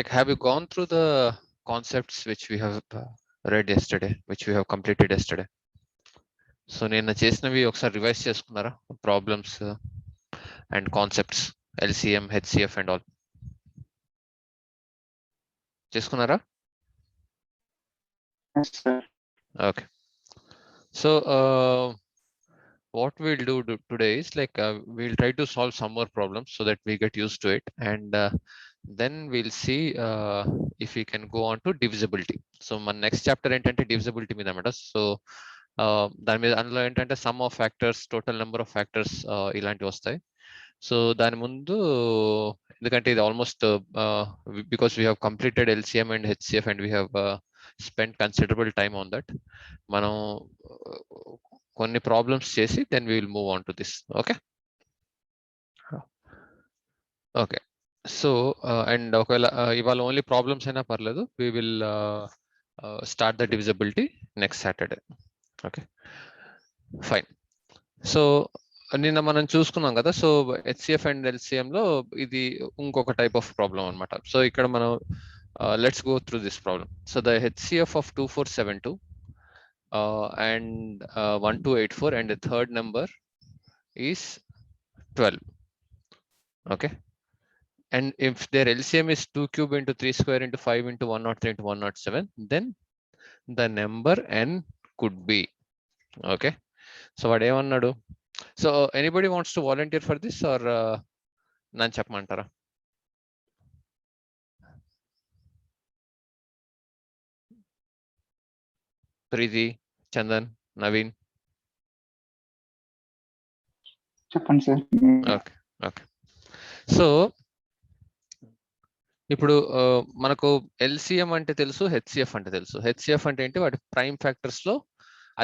Like, have you gone through the concepts which we have read yesterday, which we have completed yesterday? So నేను చేసినవి ఒకసారి revise చేసుకున్నారా? Problems and concepts, LCM, HCF and all చేసుకున్నారా? Yes, sir. Okay. So what we'll do today is like we'll try to solve some more problems so that we get used to it, and then we'll see if we can go on to divisibility. So my next chapter ఏంటంటే divisibility మీద అన్నమాట. So దాని మీద అందులో ఏంటంటే sum of factors, total number of factors ఇలాంటివి వస్తాయి. So దాని ముందు ఎందుకంటే ఇది almost because we have completed LCM and HCF and we have spend considerable time on that. మనం కొన్ని ప్రాబ్లమ్స్ చేసి then we will move on to this. Okay okay. So and ఒకవేళ ఇవాళ ఓన్లీ ప్రాబ్లమ్స్ అయినా పర్లేదు, we will start the divisibility next Saturday. Okay fine. So నిన్న మనం చూసుకున్నాం కదా. సో HCF అండ్ LCM లో ఇది ఇంకొక టైప్ ఆఫ్ ప్రాబ్లం అనమాట. సో ఇక్కడ మనం let's go through this problem. So the HCF of 2472 and 1284 and the third number is 12. Okay, and if their LCM is 2 cube into 3 square into 5 into 103 into 107, then the number n could be. Okay, so what ఏమన్నాడు? So anybody wants to volunteer for this or naan చెప్పమంటారా? ప్రీతి, చందన్, నవీన్. చెప్పండి sir. Okay okay. So ఇప్పుడు మనకు LCM అంటే తెలుసు, HCF అంటే తెలుసు. HCF అంటే ఏంటి? వాటి ప్రైమ్ ఫ్యాక్టర్స్ లో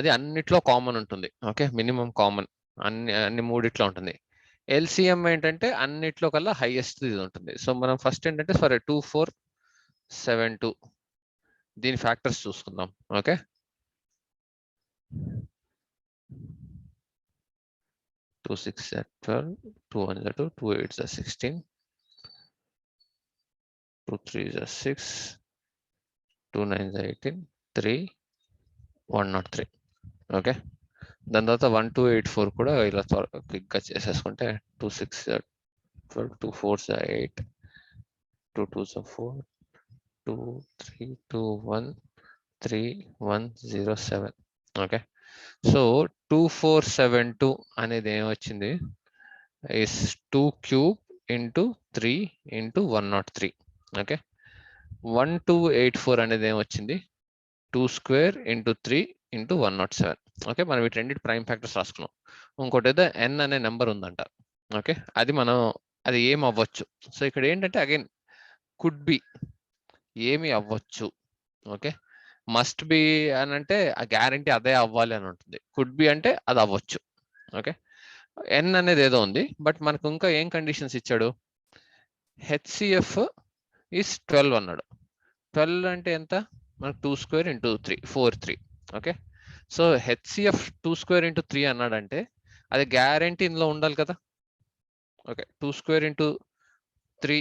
అది అన్నిట్లో కామన్ ఉంటుంది. ఓకే, మినిమం కామన్ అన్ని మూడిట్లో ఉంటుంది. LCM ఏంటంటే అన్నిట్లో కల్లా హైయెస్ట్ ఇది ఉంటుంది. సో మనం ఫస్ట్ ఏంటంటే సరే 2472 దీని ఫ్యాక్టర్స్ చూసుకుందాం. ఓకే, 2 6 12, 2 1 2, 2 8 16, 2 3 6, 2 9 18, 3 103. ఓకే, దాని తర్వాత 1284 కూడా ఇలా క్లిక్ గా చేసేసుకుంటే 2 6 12, 2 4 8, 2 2 4, 2 3 2 1 3 1 0 7. ఓకే, సో 2472 అనేది ఏమొచ్చింది? Is 2 cube into 3 into 103. Okay, 1284 అనేది ఏమొచ్చింది? 2 స్క్వేర్ ఇంటూ 3 ఇంటూ 107. ఓకే, మనం వీటి రెండింటి ప్రైమ్ ఫ్యాక్టర్స్ రాసుకున్నాం. ఇంకోటి ఏదో n అనే నెంబర్ ఉందంట. ఓకే, అది మనం అది ఏం అవ్వచ్చు. సో ఇక్కడ ఏంటంటే అగైన్ కుడ్ బి, ఏమి అవ్వచ్చు. ఓకే, మస్ట్ బి అని అంటే ఆ గ్యారంటీ అదే అవ్వాలి అని ఉంటుంది. కుడ్ బి అంటే అది అవ్వచ్చు. ఓకే, n అనేది ఏదో ఉంది, బట్ మనకు ఇంకా ఏం కండిషన్స్ ఇచ్చాడు? HCF ఈస్ 12 అన్నాడు. 12 అంటే ఎంత? మనకు 2 square into 3 4 3. Okay, so HCF 2 square into 3 అన్నాడంటే అది గ్యారంటీ ఇందులో ఉండాలి కదా. ఓకే, 2 స్క్వేర్ ఇంటూ 3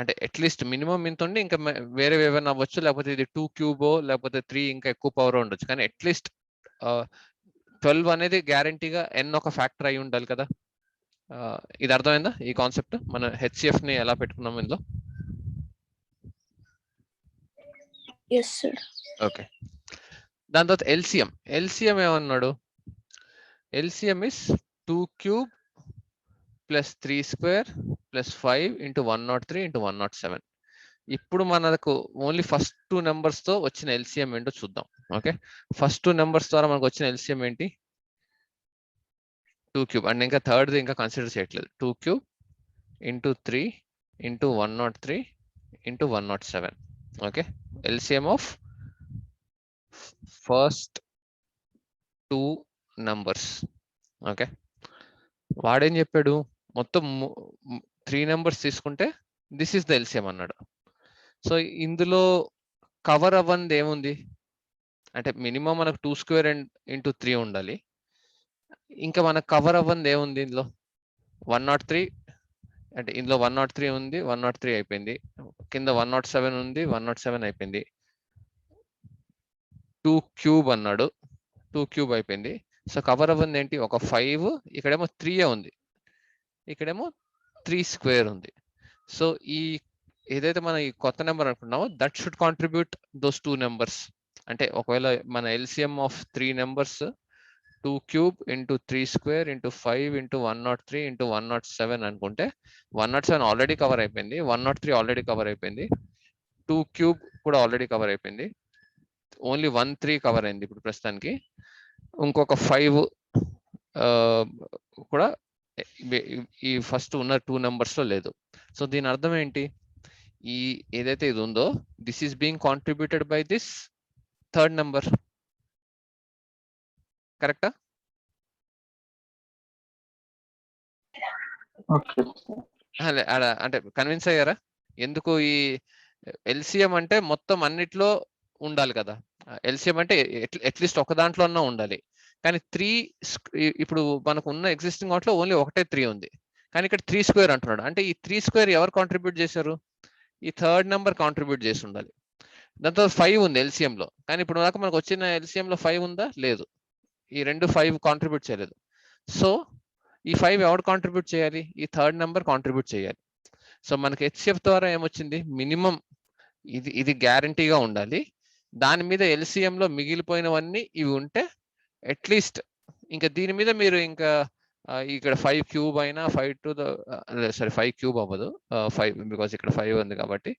అంటే అట్లీస్ట్ మినిమం ఇంత ఉండి ఇంకా వేరే ఏమైనా అవ్వచ్చు, లేకపోతే ఇది 2 క్యూబో లేకపోతే 3 ఇంకా ఎక్కువ పవర్ ఉండొచ్చు. కానీ అట్లీస్ట్ 12 అనేది గ్యారంటీగా n ఒక ఫ్యాక్టర్ అయి ఉండాలి కదా. ఇది అర్థమైందా ఈ కాన్సెప్ట్? మన HCF ని ఎలా పెట్టుకున్నాం ఇందులో? Yes, sir. ఓకే, దాని తర్వాత LCM ఏమన్నాడు? LCM is 2 cube plus 3 square plus 5 into 103 into 107. ఇప్పుడు మనకు ఓన్లీ ఫస్ట్ 2 నెంబర్స్ తో వచ్చిన LCM ఏంటో చూద్దాం. ఓకే, ఫస్ట్ 2 నెంబర్స్ ద్వారా మనకు వచ్చిన LCM ఏంటి? 2 క్యూబ్. అండ్ ఇంకా థర్డ్ ఇంకా కన్సిడర్ చేయట్లేదు. 2 cube into 3 into 103 into 107. Okay, LCM of first 2 numbers. Okay, వాడేం చెప్పాడు? మొత్తం 3 నెంబర్స్ తీసుకుంటే దిస్ ఇస్ ద LCM అన్నాడు. సో ఇందులో కవర్ అవ్వంది ఏముంది అంటే మినిమం మనకు 2 స్క్వేర్ ఇంటూ 3 ఉండాలి. ఇంకా మనకు కవర్ అవ్వంది ఏముంది ఇందులో? 103 అంటే ఇందులో 103 ఉంది, 103 అయిపోయింది. కింద 107 ఉంది, 107 అయిపోయింది. 2 క్యూబ్ అన్నాడు, 2 క్యూబ్ అయిపోయింది. సో కవర్ అవ్వంది ఏంటి, ఒక 5, ఇక్కడేమో 3 ఉంది, ఇక్కడేమో 3 స్క్వేర్ ఉంది. సో ఈ ఏదైతే మనం ఈ కొత్త నెంబర్ అనుకున్నామో that should contribute those 2 numbers. అంటే ఒకవేళ మన LCM of 3 numbers 2 cube into 3 square into 5 into 103 into 107 అనుకుంటే 107 ఆల్రెడీ కవర్ అయిపోయింది, 103 ఆల్రెడీ కవర్ అయిపోయింది, 2 క్యూబ్ కూడా ఆల్రెడీ కవర్ అయిపోయింది, ఓన్లీ 13 కవర్ అయింది ఇప్పుడు ప్రస్తుతానికి. ఇంకొక 5 కూడా ఈ ఫస్ట్ ఉన్న 2 నెంబర్స్ లో లేదు. సో దీని అర్థం ఏంటి, ఈ ఏదైతే ఇది ఉందో this is being contributed by this third number. కరెక్టా? అంటే కన్విన్స్ అయ్యారా? ఎందుకు ఈ ఎల్సిఎం అంటే మొత్తం అన్నిట్లో ఉండాలి కదా, ఎల్సిఎం అంటే అట్లీస్ట్ ఒక దాంట్లోనే ఉండాలి. కానీ 3 ఇప్పుడు మనకు ఉన్న ఎగ్జిస్టింగ్ వాటిలో ఓన్లీ ఒకటే 3 ఉంది, కానీ ఇక్కడ 3 స్క్వేర్ అంటున్నాడు. అంటే ఈ 3 స్క్వేర్ ఎవరు కాంట్రిబ్యూట్ చేశారు, ఈ థర్డ్ నెంబర్ కాంట్రిబ్యూట్ చేసి ఉండాలి. దాంతో 5 ఉంది ఎల్సిఎం లో, కానీ ఇప్పుడు దాకా మనకు వచ్చిన ఎల్సిఎం లో 5 ఉందా, లేదు. ఈ రెండు 5 కాంట్రిబ్యూట్ చేయలేదు. సో ఈ 5 ఎవరు కాంట్రిబ్యూట్ చేయాలి, ఈ థర్డ్ నెంబర్ కాంట్రిబ్యూట్ చేయాలి. సో మనకి హెచ్సిఎఫ్ ద్వారా ఏమొచ్చింది, మినిమం ఇది గ్యారంటీగా ఉండాలి. దాని మీద ఎల్సిఎం లో మిగిలిపోయినవన్నీ ఇవి ఉంటే అట్లీస్ట్ ఇంకా దీని మీద మీరు ఇంకా ఇక్కడ 5 క్యూబ్ అయినా 5 టు ద 5 క్యూబ్ అవ్వదు, 5 బికాస్ ఇక్కడ 5 ఉంది కాబట్టి.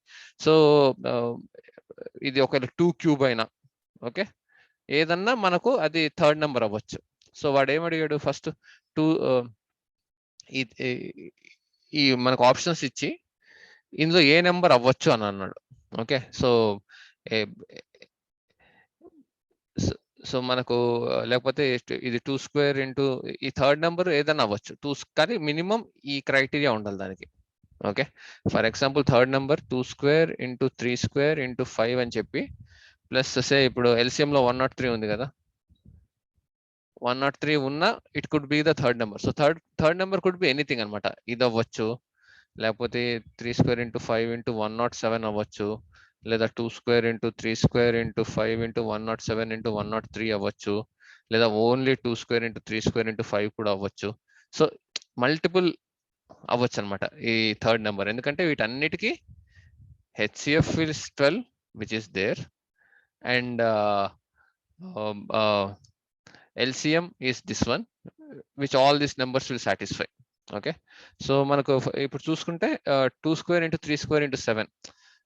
సో ఇది ఒక 2 క్యూబ్ అయినా ఓకే, ఏదన్నా మనకు అది థర్డ్ నెంబర్ అవ్వచ్చు. సో వాడు ఏమడిగాడు, ఫస్ట్ 2 ఈ మనకు ఆప్షన్స్ ఇచ్చి ఇందులో ఏ నెంబర్ అవ్వచ్చు అని అన్నాడు. ఓకే, సో మనకు లేకపోతే ఇది 2 స్క్వేర్ ఇంటూ ఈ థర్డ్ నెంబర్ ఏదైనా అవ్వచ్చు 2, కానీ మినిమం ఈ క్రైటీరియా ఉండాలి దానికి. Okay, for example third number 2 square into 3 square into 5 అని చెప్పి ప్లస్ ఇప్పుడు ఎల్సిఎం లో 103 ఉంది కదా, 103 ఉన్నా it could be the third number. So third number could be anything అనమాట. ఇది అవ్వచ్చు, లేకపోతే 3 స్క్వేర్ ఇంటూ 5 ఇంటూ 107 అవ్వచ్చు, లేదా 2 square into 3 square into 5 into 107 into 103 అవ్వచ్చు, లేదా only 2 square into 3 square into 5 కూడా అవ్వచ్చు. సో మల్టిపుల్ అవ్వచ్చు అనమాట ఈ థర్డ్ నెంబర్, ఎందుకంటే వీటన్నిటికీ HCF is 12 which is there and LCM is this one which all these numbers will satisfy. Okay, so మనకు ఇప్పుడు చూసుకుంటే 2 square into 3 square into 7.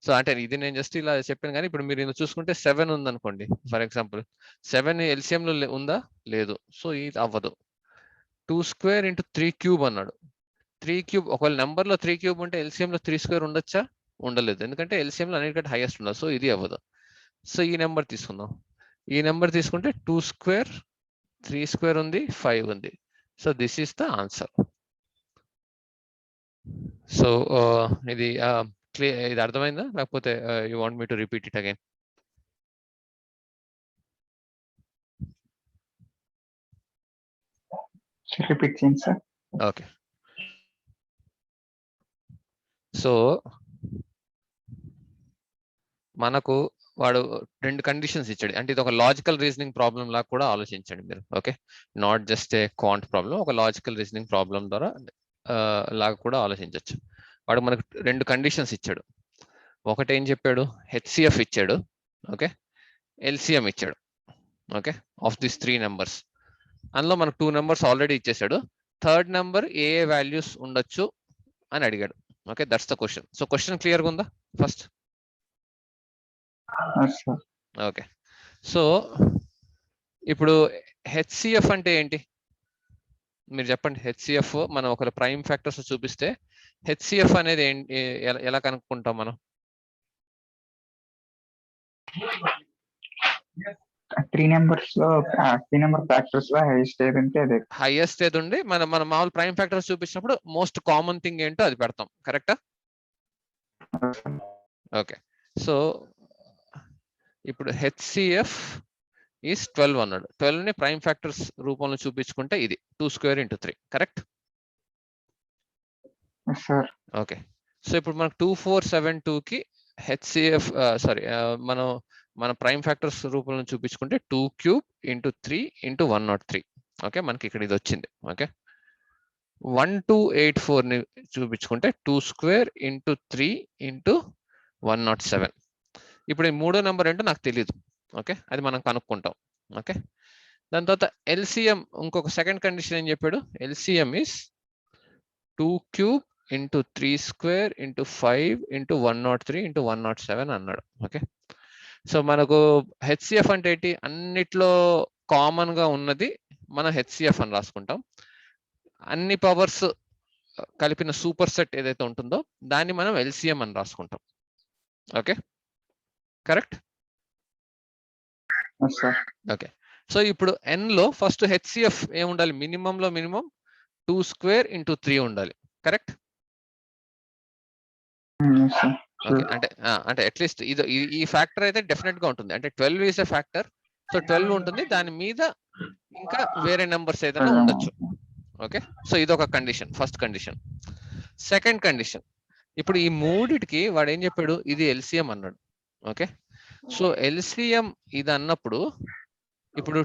So అంటే ఇది నేను జస్ట్ ఇలా చెప్పాను, కానీ ఇప్పుడు మీరు ఇందులో చూసుకుంటే 7 ఉందనుకోండి ఫర్ ఎగ్జాంపుల్, 7 LCM లో ఉందా, లేదు. సో ఇది అవ్వదు. 2 స్క్వేర్ ఇంటూ 3 క్యూబ్ అన్నాడు, 3 క్యూబ్ ఒకవేళ నెంబర్ లో 3 క్యూబ్ ఉంటే LCM లో 3 స్క్వేర్ ఉండొచ్చా, ఉండలేదు, ఎందుకంటే LCM లో అన్నిటికంటే హైయెస్ట్ ఉండదు. సో ఇది అవ్వదు. సో ఈ నెంబర్ తీసుకుందాం, ఈ నెంబర్ తీసుకుంటే 2 స్క్వేర్ 3 స్క్వేర్ ఉంది, 5 ఉంది. So this is the answer. So ఇది క్లియర్, ఇది అర్థమైందా, లేకపోతే you want me to repeat it again? Repeat చేయండి సార్. ఓకే, సో మనకు వాడు 2 కండిషన్స్ ఇచ్చాడు, అంటే ఇది ఒక లాజికల్ రీజనింగ్ ప్రాబ్లం లాగా కూడా ఆలోచించండి మీరు. Okay, not just a quant problem, ఒక లాజికల్ రీజనింగ్ ప్రాబ్లం ద్వారా లాగా కూడా ఆలోచించవచ్చు. వాడు మనకు 2 కండిషన్స్ ఇచ్చాడు. ఒకటి ఏం చెప్పాడు, హెచ్సిఎఫ్ ఇచ్చాడు, ఓకే, ఎల్సిఎం ఇచ్చాడు, ఓకే, ఆఫ్ దిస్ 3 నెంబర్స్. అందులో మనకు 2 నెంబర్స్ ఆల్రెడీ ఇచ్చేసాడు, థర్డ్ నెంబర్ ఏ వాల్యూస్ ఉండొచ్చు అని అడిగాడు. Okay, that's the question. So question క్లియర్గా ఉందా ఫస్ట్? ఓకే, సో ఇప్పుడు హెచ్సిఎఫ్ అంటే ఏంటి మీరు చెప్పండి. హెచ్సిఎఫ్ మనం ఒక ప్రైమ్ ఫ్యాక్టర్స్ చూపిస్తే హెచ్సిఎఫ్ అనేది ఎలా కనుక్కుంటాం మనం? 3 నెంబర్స్ లో 3 నెంబర్ ఫ్యాక్టర్స్ లో హైయెస్ట్ ఏది ఉంటే అదే. హైయెస్ట్ ఏది ఉండి మన మామూలు ప్రైమ్ ఫ్యాక్టర్స్ చూపించినప్పుడు మోస్ట్ కామన్ థింగ్ ఏంటో అది పెడతాం, కరెక్టా? ఓకే, సో ఇప్పుడు హెచ్సిఎఫ్ ఈస్ 12 అన్నాడు. 12 ని ప్రైమ్ ఫ్యాక్టర్స్ రూపంలో చూపించుకుంటే ఇది 2 square into 3, correct? Okay, so ఇప్పుడు మనకు 2472 కి హెచ్సిఎఫ్ సారీ మన ప్రైమ్ ఫ్యాక్టర్స్ రూపంలో చూపించుకుంటే 2 క్యూబ్ ఇంటూ 3 ఇంటూ 103. ఓకే, మనకి ఇక్కడ ఇది వచ్చింది. ఓకే, 1284 ని చూపించుకుంటే 2 స్క్వేర్ ఇంటూ 3 ఇంటూ 107. ఇప్పుడు ఈ మూడో నెంబర్ ఏంటో నాకు తెలియదు. ఓకే, అది మనం కనుక్కుంటాం. ఓకే, దాని తర్వాత ఎల్సిఎం ఇంకొక సెకండ్ కండిషన్ ఏం చెప్పాడు, LCM is 2 cube into 3 square into 5 into 103 into 107 అన్నాడు. ఓకే, సో మనకు హెచ్సిఎఫ్ అంటే ఏంటి, అన్నిట్లో కామన్ గా ఉన్నది మనం హెచ్సిఎఫ్ అని రాసుకుంటాం. అన్ని పవర్స్ కలిపిన సూపర్ సెట్ ఏదైతే ఉంటుందో దాన్ని మనం ఎల్సిఎం అని రాసుకుంటాం. Okay, correct. ఓకే, సో ఇప్పుడు ఎన్ లో ఫస్ట్ హెచ్సిఎఫ్ ఏముండాలి, మినిమం లో మినిమం 2 స్క్వేర్ ఇంటూ 3 ఉండాలి. కరెక్ట్. ఓకే, అంటే అట్లీస్ట్ ఇది ఈ ఫ్యాక్టర్ అయితే డెఫినెట్ గా ఉంటుంది. అంటే 12 ఈస్ ఎ ఫ్యాక్టర్, సో 12 ఉంటుంది, దాని మీద ఇంకా వేరే నెంబర్స్ ఏదైనా ఉండొచ్చు. ఓకే, సో ఇది ఒక condition, first condition. Second condition, ఇప్పుడు ఈ మూడిటికి వాడు ఏం చెప్పాడు, ఇది ఎల్సిఎం అన్నాడు. ఓకే, సో ఎల్సిఎం ఇది అన్నప్పుడు ఇప్పుడు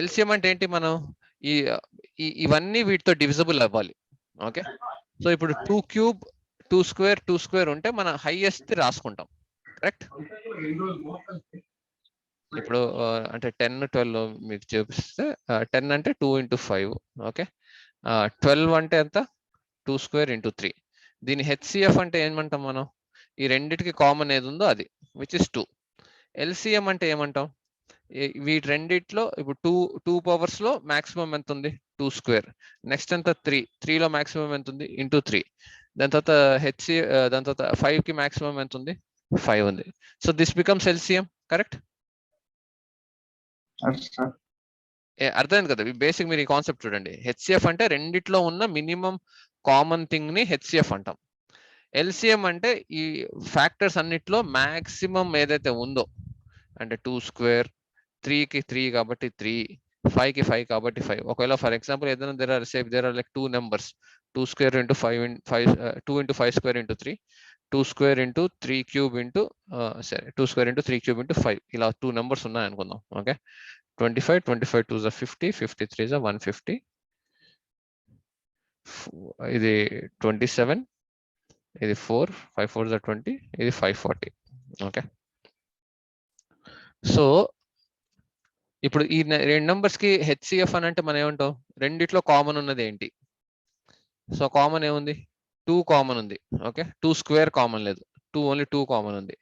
ఎల్సిఎం అంటే ఏంటి, మనం ఇవన్నీ వీటితో డివిజిబుల్ అవ్వాలి. ఓకే, సో ఇప్పుడు 2 క్యూబ్ 2 స్క్వేర్ 2 స్క్వేర్ ఉంటే మన హైయెస్ట్ రాసుకుంటాం. కరెక్ట్. ఇప్పుడు అంటే 10 12 మీకు చూపిస్తే 10 అంటే 2 ఇంటూ 5. ఓకే, 12 అంటే ఎంత, 2 స్క్వేర్ ఇంటూ 3. దీని హెచ్సిఎఫ్ అంటే ఏమంటాం మనం, ఈ రెండిటికి కామన్ ఏది ఉందో అది, విచ్ ఇస్ 2. ఎల్సిఎం అంటే ఏమంటాం, వీటి రెండిట్లో ఇప్పుడు 2 పవర్స్ లో మాక్సిమం ఎంత ఉంది, 2 స్క్వేర్. నెక్స్ట్ ఎంత 3 లో మాక్సిమం ఎంత ఉంది, ఇంటూ 3. దాని తర్వాత దాని తర్వాత 5 కి మాక్సిమం ఎంత ఉంది, 5 ఉంది. So this becomes LCM. Correct. అర్థమైంది కదా, బేసిక్ మీరు ఈ కాన్సెప్ట్ చూడండి. హెచ్సిఎఫ్ అంటే రెండిట్లో ఉన్న మినిమం కామన్ థింగ్ ని హెచ్సిఎఫ్ అంటాం. ఎల్సిఎం అంటే ఈ ఫ్యాక్టర్స్ అన్నిట్లో మాక్సిమం ఏదైతే ఉందో, అంటే 2 స్క్వేర్ 3 కి 3 కాబట్టి 3, 5 కి 5 కాబట్టి 5. ఒకవేళ ఫర్ ఎగ్జాంపుల్ ఏదైనా there are like 2 numbers, 2 square into 2 into 5 square into 3, 2 square into 3 cube into సరే 2 స్క్వేర్ ఇంటూ 3 క్యూబ్ ఇంటూ 5, ఇలా 2 నెంబర్స్ ఉన్నాయి అనుకుందాం. ఓకే, 25 25 2 50, 53 150, ఇది 27, ఇది 4 5 4 20, ఇది 540. ఓకే, సో ఇప్పుడు ఈ రెండు నెంబర్స్ కి హెచ్సిఎఫ్ అని అంటే మనం ఏమంటాం, రెండిట్లో కామన్ ఉన్నది ఏంటి, సో కామన్ ఏముంది, 2 కామన్ ఉంది. ఓకే, 2 స్క్వేర్ కామన్ లేదు, 2 ఓన్లీ 2 కామన్ ఉంది.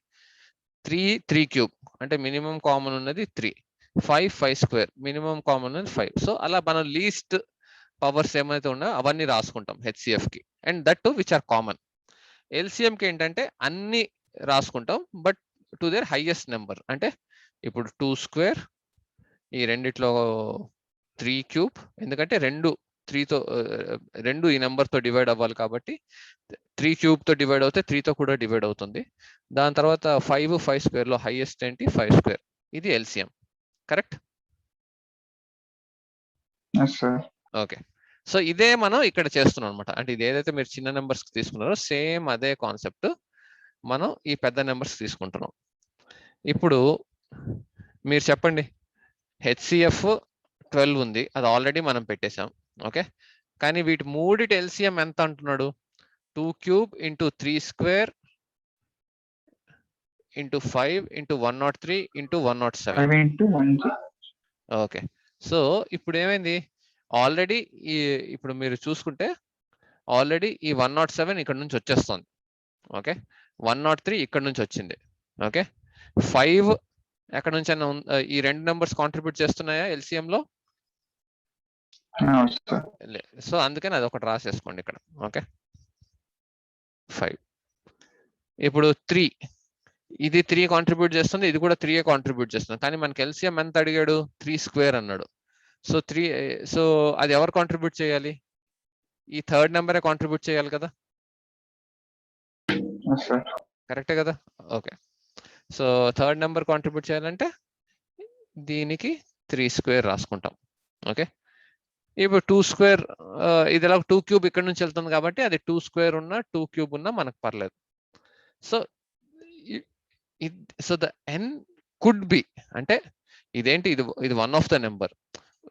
3 క్యూబ్ అంటే మినిమం కామన్ ఉన్నది 3. 5 స్క్వేర్ మినిమం కామన్ ఉన్నది 5. సో అలా మనం లీస్ట్ పవర్స్ ఏమైతే ఉన్నాయో అవన్నీ రాసుకుంటాం హెచ్సిఎఫ్ కి, and that to which are common. LCM కి ఏంటంటే అన్ని రాసుకుంటాం but to their highest number. అంటే ఇప్పుడు 2 స్క్వేర్, ఈ రెండిట్లో 3 క్యూబ్, ఎందుకంటే రెండు ఈ నెంబర్ తో డివైడ్ అవ్వాలి కాబట్టి 3 క్యూబ్ తో డివైడ్ అవుతే 3 తో కూడా డివైడ్ అవుతుంది. దాని తర్వాత 5 స్క్వేర్ లో హైయెస్ట్ ఏంటి, 5 స్క్వేర్. ఇది ఎల్సిఎం. కరెక్ట్. ఓకే, సో ఇదే మనం ఇక్కడ చేస్తున్నాం అనమాట. అంటే ఇది ఏదైతే మీరు చిన్న నెంబర్స్ తీసుకున్నారో సేమ్ అదే కాన్సెప్ట్ మనం ఈ పెద్ద నెంబర్స్ తీసుకుంటున్నాం. ఇప్పుడు మీరు చెప్పండి, హెచ్సిఎఫ్ 12 ఉంది, అది ఆల్రెడీ మనం పెట్టేశాం. ఓకే, కానీ వీటి మూడిటి ఎల్సిఎం ఎంత అంటున్నాడు, 2 cube into 3 square into 5 into 103 into 107. Okay, so ఇప్పుడు ఏమైంది, ఆల్రెడీ ఇప్పుడు మీరు చూసుకుంటే ఆల్రెడీ ఈ 107 ఇక్కడ నుంచి వచ్చేస్తుంది. ఓకే, 103 ఇక్కడ నుంచి వచ్చింది. ఓకే, 5 ఎక్కడ నుంచి అయినా ఈ రెండు నెంబర్స్ కాంట్రిబ్యూట్ చేస్తున్నాయా ఎల్సిఎం లో, సో అందుకని అది ఒకటి రాసేసుకోండి ఇక్కడ. ఓకే, 5. ఇప్పుడు 3, ఇది 3 కాంట్రిబ్యూట్ చేస్తుంది, ఇది కూడా 3 కాంట్రిబ్యూట్ చేస్తుంది, కానీ మనకి ఎల్సిఎం ఎంత అడిగాడు, 3 స్క్వేర్ అన్నాడు. సో అది ఎవరు కాంట్రిబ్యూట్ చేయాలి, ఈ థర్డ్ నెంబరే కాంట్రిబ్యూట్ చేయాలి కదా. కరెక్టే కదా. Okay, so third number contribute చేయాలంటే దీనికి 3 స్క్వేర్ రాసుకుంటాం. ఓకే, ఇప్పుడు 2 స్క్వేర్, ఇది ఎలా 2 క్యూబ్ ఇక్కడ నుంచి వెళ్తుంది కాబట్టి అది 2 స్క్వేర్ ఉన్నా 2 క్యూబ్ ఉన్నా మనకు పర్లేదు. So so the n could be అంటే ఇదేంటి, ఇది వన్ ఆఫ్ ద నెంబర్.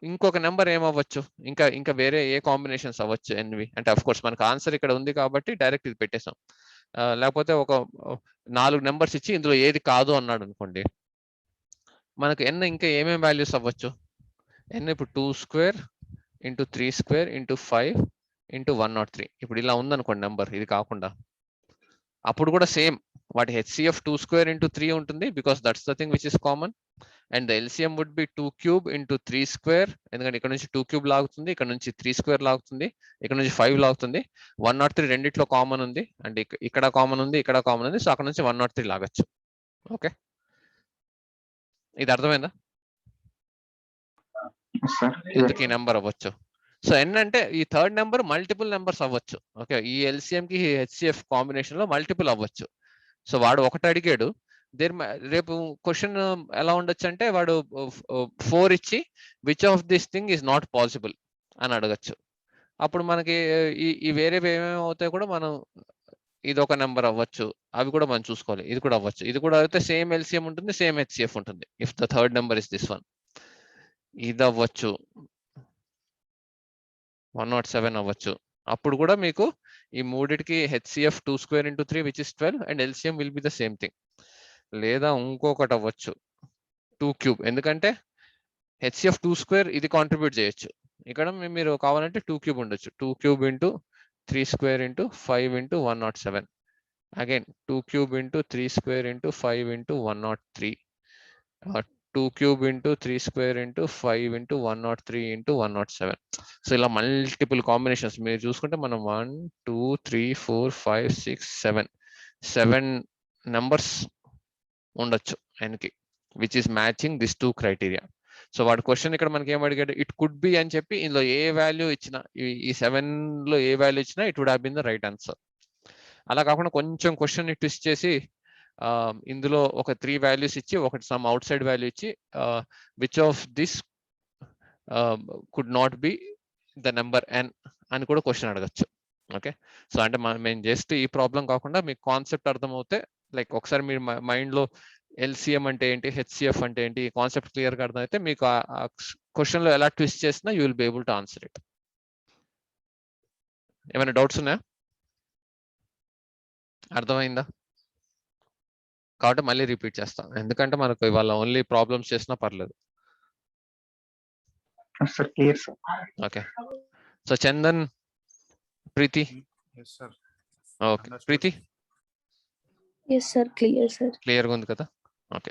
ఇంకొక నెంబర్ ఏమవ్వచ్చు, ఇంకా వేరే ఏ కాంబినేషన్స్ అవ్వచ్చు ఎన్వి అంటే అఫ్ కోర్స్ మనకు ఆన్సర్ ఇక్కడ ఉంది కాబట్టి డైరెక్ట్ ఇది పెట్టేసాం. లేకపోతే ఒక 4 నెంబర్స్ ఇచ్చి ఇందులో ఏది కాదు అన్నాడు అనుకోండి, మనకు n ఇంకా ఏమేమి వాల్యూస్ అవ్వచ్చు. n ఇప్పుడు 2 square into 3 square into 5 into 103. ఇప్పుడు ఇలా ఉందనుకోండి నెంబర్, ఇది కాకుండా అప్పుడు కూడా సేమ్ వాటి హెచ్సిఎఫ్ 2 స్క్వేర్ ఇంటూ 3 ఉంటుంది because that's the thing which is common. And the LCM would be 2 cube into 3 square, ఎందుకంటే ఇక్కడ నుంచి 2 క్యూబ్ లాగుతుంది, ఇక్కడ నుంచి 3 స్క్వేర్ లాగుతుంది, ఇక్కడ నుంచి 5 లాగుతుంది. 103 రెండిట్లో కామన్ ఉంది, అంటే ఇక్కడ కామన్ ఉంది, ఇక్కడ కామన్ ఉంది, సో అక్కడ నుంచి 103 లాగచ్చు. ఓకే, ఇది అర్థమైందా? ఎందుకు ఈ నెంబర్ అవ్వచ్చు. సో ఎన్ అంటే ఈ థర్డ్ నెంబర్ మల్టిపుల్ నెంబర్స్ అవ్వచ్చు. ఓకే, ఈ ఎల్సిఎం కి హెచ్సిఎఫ్ కాంబినేషన్ లో మల్టిపుల్ అవ్వచ్చు. సో వాడు ఒకటి అడిగాడు, రేపు క్వశ్చన్ ఎలా ఉండొచ్చు అంటే వాడు 4 ఇచ్చి which of this thing is not possible అని అడగచ్చు. అప్పుడు మనకి ఈ వేరే ఏమేమి అవుతాయి కూడా మనం, ఇది ఒక నెంబర్ అవ్వచ్చు, అవి కూడా మనం చూసుకోవాలి. ఇది కూడా అవ్వచ్చు, ఇది కూడా అయితే సేమ్ ఎల్సిఎం ఉంటుంది, సేమ్ హెచ్సిఎఫ్ ఉంటుంది if the third number is this one. ఇది అవ్వచ్చు, 107 అవ్వచ్చు. అప్పుడు కూడా మీకు ఈ మూడిటికి HCF 2 square into 3 which is 12 and LCM will be the same thing. లేదా ఇంకొకటి అవ్వచ్చు 2 క్యూబ్, ఎందుకంటే హెచ్సిఎఫ్ 2 స్క్వేర్ ఇది కాంట్రిబ్యూట్ చేయొచ్చు. ఇక్కడ మీరు కావాలంటే 2 క్యూబ్ ఉండొచ్చు, 2 cube into 3 square into 5 into 107. Again 2 cube into 3 square into 5 into 103. 2 cube into 3 square into 5 into 103 into 107. So ఇలా మల్టిపుల్ కాంబినేషన్స్ మీరు చూసుకుంటే మనం 1 2 3 4 5 6 7 నెంబర్స్ ఉండొచ్చు ఎన్కి which is matching this 2 criteria. So వాడు క్వశ్చన్ ఇక్కడ మనకి ఏం అడిగాడు, ఇట్ కుడ్ బి అని చెప్పి ఇందులో ఏ వాల్యూ ఇచ్చినా, ఈ 7 లో ఏ వాల్యూ ఇచ్చినా it would have been the right answer. అలా కాకుండా కొంచెం క్వశ్చన్ ని ట్విస్ట్ చేసి ఇందులో ఒక 3 వాల్యూస్ ఇచ్చి ఒకటి సమ్ అవుట్ సైడ్ వాల్యూ ఇచ్చి which of this could not be the number n అని కూడా క్వశ్చన్ అడగచ్చు. ఓకే, సో అంటే మేము జస్ట్ ఈ ప్రాబ్లం కాకుండా మీకు కాన్సెప్ట్ అర్థమవుతే, లైక్ ఒకసారి మీరు మైండ్ లో ఎల్సిఎం అంటే ఏంటి, హెచ్సిఎఫ్ అంటే ఏంటి, ఈ కాన్సెప్ట్ క్లియర్ గా అర్థమైతే మీకు ఆ క్వశ్చన్ లో ఎలా ట్విస్ట్ చేసినా you will be able to answer it. ఏమైనా డౌట్స్ ఉన్నాయా? అర్థమైందా? కాబట్టి మళ్ళీ రిపీట్ చేస్తాం, ఎందుకంటే మనకు ఇవాళ ఓన్లీ ప్రాబ్లమ్స్ చేసినా పర్లేదు. ఓకే, సో చందన్, ప్రీతి. ఓకే ప్రీతి, Yes, sir. Clear, sir. Clear గా ఉంది కదా? ఓకే,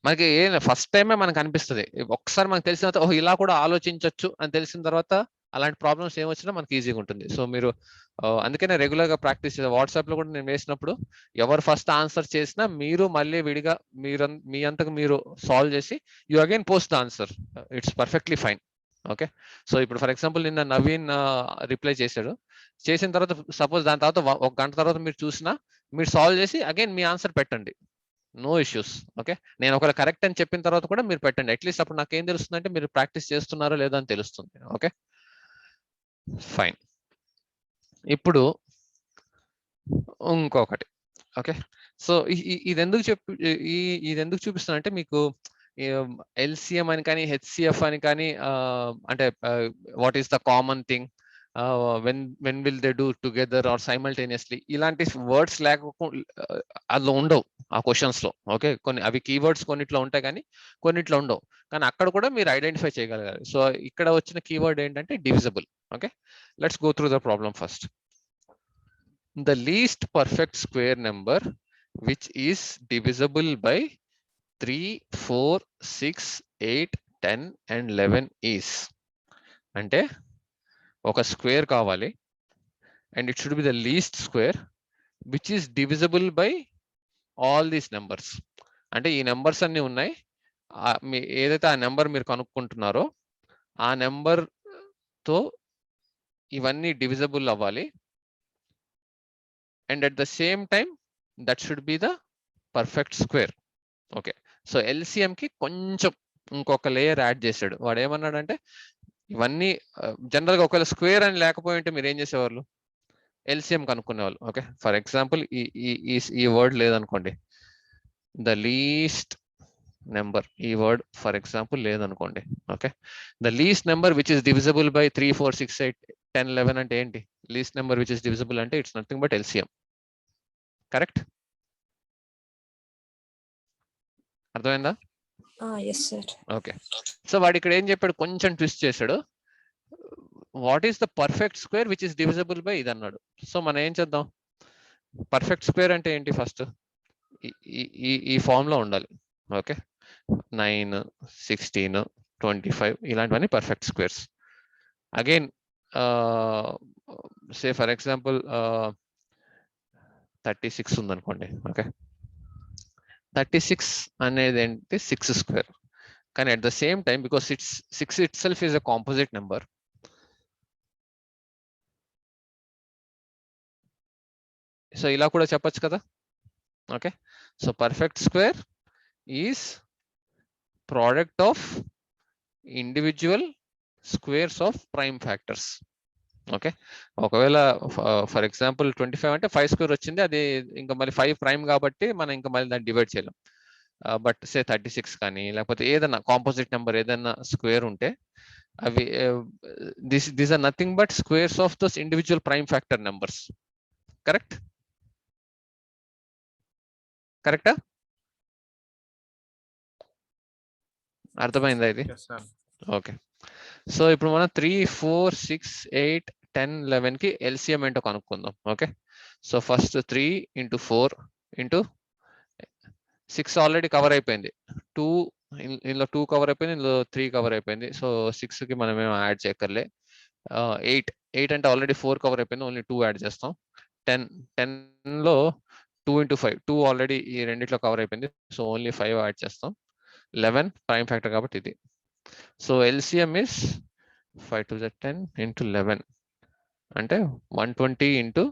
మనకి ఫస్ట్ టైమే మనకు అనిపిస్తుంది, ఒకసారి మనకు తెలిసిన తర్వాత ఓహ్ ఇలా కూడా ఆలోచించవచ్చు అని తెలిసిన తర్వాత అలాంటి ప్రాబ్లమ్స్ ఏం వచ్చినా మనకి ఈజీగా ఉంటుంది. సో మీరు అందుకనే రెగ్యులర్ గా ప్రాక్టీస్ చేయాలి. వాట్సాప్ లో కూడా నేను వేసినప్పుడు ఎవరు ఫస్ట్ ఆన్సర్ చేసినా మీరు మళ్ళీ విడిగా మీ అంతకు మీరు సాల్వ్ చేసి you again post the answer, it's perfectly fine. Okay, so ఇప్పుడు ఫర్ ఎగ్జాంపుల్ నిన్న నవీన్ రిప్లై చేశాడు, చేసిన తర్వాత సపోజ్ దాని తర్వాత 1 గంట తర్వాత మీరు చూసినా మీరు సాల్వ్ చేసి అగైన్ మీ ఆన్సర్ పెట్టండి, నో ఇష్యూస్. ఓకే, నేను ఒకవేళ కరెక్ట్ అని చెప్పిన తర్వాత కూడా మీరు పెట్టండి, అట్లీస్ట్ అప్పుడు నాకు ఏం తెలుస్తుంది అంటే మీరు ప్రాక్టీస్ చేస్తున్నారో లేదో అని తెలుస్తుంది. Okay fine. ఇప్పుడు ఇంకొకటి, ఓకే, సో ఇది ఎందుకు చూపిస్తున్నా అంటే మీకు ఎల్సిఎం అని కానీ హెచ్సిఎఫ్ అని కానీ అంటే what is the common thing, when will they do together or simultaneously, ఇలాంటి వర్డ్స్ లేకుండా అందులో ఉండవు ఆ క్వశ్చన్స్ లో. ఓకే, కొన్ని అవి కీవర్డ్స్ కొన్నిట్లో ఉంటాయి కానీ కొన్నిట్లో ఉండవు, కానీ అక్కడ కూడా మీరు ఐడెంటిఫై చేయగలగాలి. సో ఇక్కడ వచ్చిన కీవర్డ్ ఏంటంటే divisible. Okay, let's go through the problem first. The least perfect square number which is divisible by 3, 4, 6, 8, 10 and 11 is, అంటే ఒక స్క్వేర్ కావాలి and it should be the least square which is divisible by all these numbers. అంటే ఈ numbers అన్ని ఉన్నాయి, ఏదైతే ఆ number మీరు కనుక్కుంటున్నారో ఆ నెంబర్ తో ఇవన్నీ డివిజిబుల్ అవ్వాలి and at the same time that should be the perfect square. Okay, so LCM కి కొంచెం ఇంకొక లేయర్ యాడ్ చేశాడు. వాడు ఏమన్నాడంటే ఇవన్నీ జనరల్ గా ఒకవేళ స్క్వేర్ అని లేకపోయి ఉంటే మీరు ఏం చేసేవాళ్ళు, ఎల్సిఎం కనుక్కునే వాళ్ళు. ఓకే, ఫర్ ఎగ్జాంపుల్ ఈ వర్డ్ లేదనుకోండి, ద లీస్ట్ నెంబర్, ఈ వర్డ్ ఫర్ ఎగ్జాంపుల్ లేదనుకోండి. Okay, the least number which is divisible by 3, 4, 6, 8, 10, 11 అంటే ఏంటి? Least number which is divisible అంటే it's nothing but LCM. Correct? అర్థమైందా? Yes sir. ఓకే, సో వాడు ఇక్కడ ఏం చెప్పాడు, కొంచెం ట్విస్ట్ చేశాడు. What is the perfect square which is divisible by ఇది అన్నాడు. సో మనం ఏం చేద్దాం, పర్ఫెక్ట్ స్క్వేర్ అంటే ఏంటి? ఫస్ట్ ఈ ఫామ్ లో ఉండాలి. ఓకే, 9, 16, 25 ఇలాంటివన్నీ perfect squares. Again say for example 36 ఉందనుకోండి. ఓకే, 36 అనేది ఏంటి? 6 స్క్వేర్. కానీ at the same time because 6 it self is a composite number, so ఇలా కూడా చెప్పొచ్చు కదా. Okay, so perfect square is product of individual squares of prime factors. Okay, ఒకవేళ for example 25 అంటే 5 స్క్వేర్ వచ్చింది, అది ఇంకా మళ్ళీ 5 ప్రైమ్ కాబట్టి మనం ఇంకా మళ్ళీ దాన్ని డివైడ్ చేయలేం. బట్ సే 36 కానీ లేకపోతే ఏదైనా కాంపోజిట్ నెంబర్ ఏదైనా స్క్వేర్ ఉంటే అవి these are nothing but squares of those individual prime factor numbers. Correct? కరెక్టా? అర్థమైందా ఇది? ఓకే, సో ఇప్పుడు మనం 3, 4, 6, 8, 10, 11 కి ఎల్సిఎం ఏంటో కనుక్కుందాం. Okay, so first 3 into 4 into 6 already cover అయిపోయింది. 2 ఇందులో 2 కవర్ అయిపోయింది, ఇందులో 3 కవర్ అయిపోయింది. సో 6 కి మనం ఏం యాడ్ చేయక్కర్లే. 8 అంటే ఆల్రెడీ 4 కవర్ అయిపోయింది, ఓన్లీ 2 యాడ్ చేస్తాం. 10 లో 2 into 5, 2 ఆల్రెడీ ఈ రెండిట్లో కవర్ అయిపోయింది, సో ఓన్లీ 5 యాడ్ చేస్తాం. 11 ప్రైమ్ ఫ్యాక్టర్ కాబట్టి ఇది. So LCM is 5 to the 10 into 11 అంటే 120 into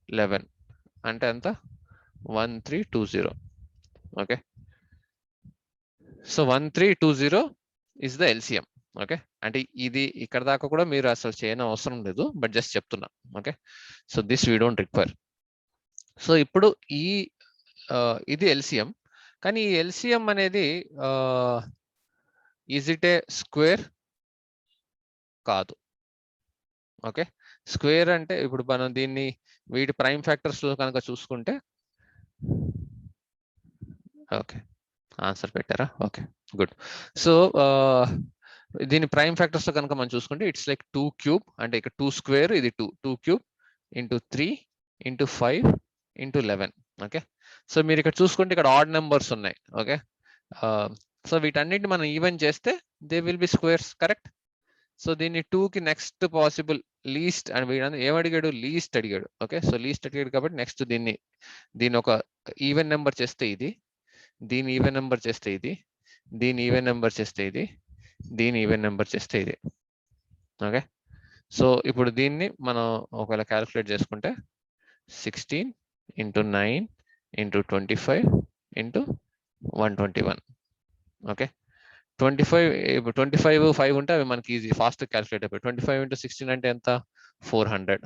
11 అంటే ఎంత? 1320. Okay, so 1320 is the LCM. Okay, అంటే ఇది ఇక్కడ దాకా కూడా మీరు అసలు చేయని అవసరం లేదు, బట్ జస్ట్ చెప్తున్నా. Okay, so this we don't require. So ఇప్పుడు ఇది ఎల్సిఎం. కానీ ఈ ఎల్సిఎం అనేది ఈజ్ ఇట్ ఏ స్క్వేర్? కాదు. ఓకే, స్క్వేర్ అంటే ఇప్పుడు మనం దీన్ని వీటి ప్రైమ్ ఫ్యాక్టర్స్ లో కనుక చూసుకుంటే, ఓకే ఆన్సర్ పెట్టారా? Okay, good. సో దీని ప్రైమ్ ఫ్యాక్టర్స్ లో కనుక మనం చూసుకుంటే ఇట్స్ లైక్ 2 క్యూబ్, అంటే ఇక్కడ 2 స్క్వేర్, ఇది 2 cube into 3 into 5 into 11. Okay, so మీరు ఇక్కడ చూసుకుంటే ఇక్కడ ఆడ్ నెంబర్స్ ఉన్నాయి. ఓకే, సో వీటన్నిటిని మనం ఈవెన్ చేస్తే they will be squares. Correct? So దీన్ని 2 కి నెక్స్ట్ పాసిబుల్ లీస్ట్ అని వీడు ఏమడిగాడు? లీస్ట్ అడిగాడు. ఓకే, సో లీస్ట్ అడిగాడు కాబట్టి నెక్స్ట్ దీన్ని ఒక ఈవెన్ నెంబర్ చేస్తే ఇది, దీని ఈవెన్ నెంబర్ చేస్తే ఇది, దీని ఈవెన్ నెంబర్ చేస్తే ఇది, దీని ఈవెన్ నెంబర్ చేస్తే ఇది. ఓకే, సో ఇప్పుడు దీన్ని మనం ఒకవేళ క్యాలిక్యులేట్ చేసుకుంటే 16 into 9 into 25 into 121. ఓకే, 25 ఇప్పుడు 25, 5 ఉంటే అవి మనకి ఈజీ ఫాస్ట్ క్యాలిక్యులేట్ అయిపోయి. 25 into 16 అంటే ఎంత? 400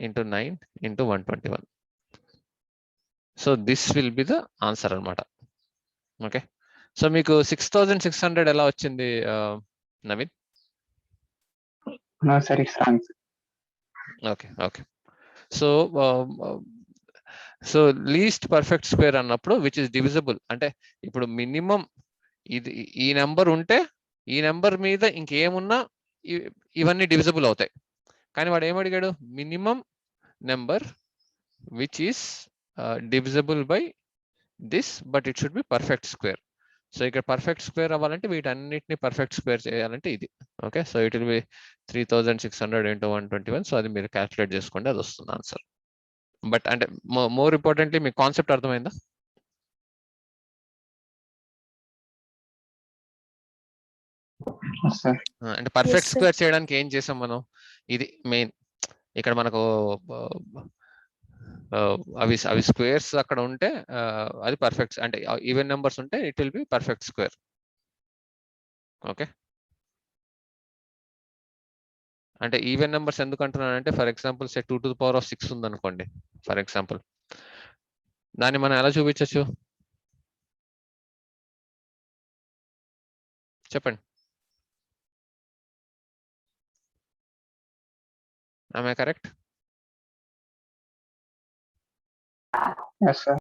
into 9 into 121. So this will be the answer అన్నమాట. ఓకే, సో మీకు 6600 ఎలా వచ్చింది Naveen? No, sir, it's wrong. Okay, okay. So least perfect square అన్నప్పుడు విచ్ ఇస్ డివిజిబుల్ అంటే ఇప్పుడు మినిమం ఇది ఈ నెంబర్ ఉంటే ఈ నెంబర్ మీద ఇంకేమున్నా ఇవన్నీ డివిజిబుల్ అవుతాయి. కానీ వాడు ఏమడిగాడు? Minimum number which is divisible by this but it should be perfect square. So ఇక్కడ పర్ఫెక్ట్ స్క్వేర్ అవ్వాలంటే వీటన్నిటిని పర్ఫెక్ట్ స్క్వేర్ చేయాలంటే ఇది. Okay, so it will be 3600 into 121. సో అది మీరు క్యాల్కులేట్ చేసుకోండి, అది వస్తుంది ఆన్సర్. బట్ అంటే మోర్ ఇంపార్టెంట్లీ మీకు కాన్సెప్ట్ అర్థమైందా? Yes, sir. అంటే పర్ఫెక్ట్ Yes, sir. స్క్వేర్ చేయడానికి ఏం చేసాం మనం? ఇది మెయిన్. ఇక్కడ మనకు అవి స్క్వేర్స్ అక్కడ ఉంటే అది పర్ఫెక్ట్, అంటే ఈవెన్ నెంబర్స్ ఉంటే it will B perfect square. Okay, అంటే ఈవెన్ నెంబర్స్ ఎందుకు అంటున్నానంటే for example say 2 to the power of 6 ఉందనుకోండి ఫర్ ఎగ్జాంపుల్, దాన్ని మనం ఎలా చూపించవచ్చు చెప్పండి? Am I correct? Yes sir.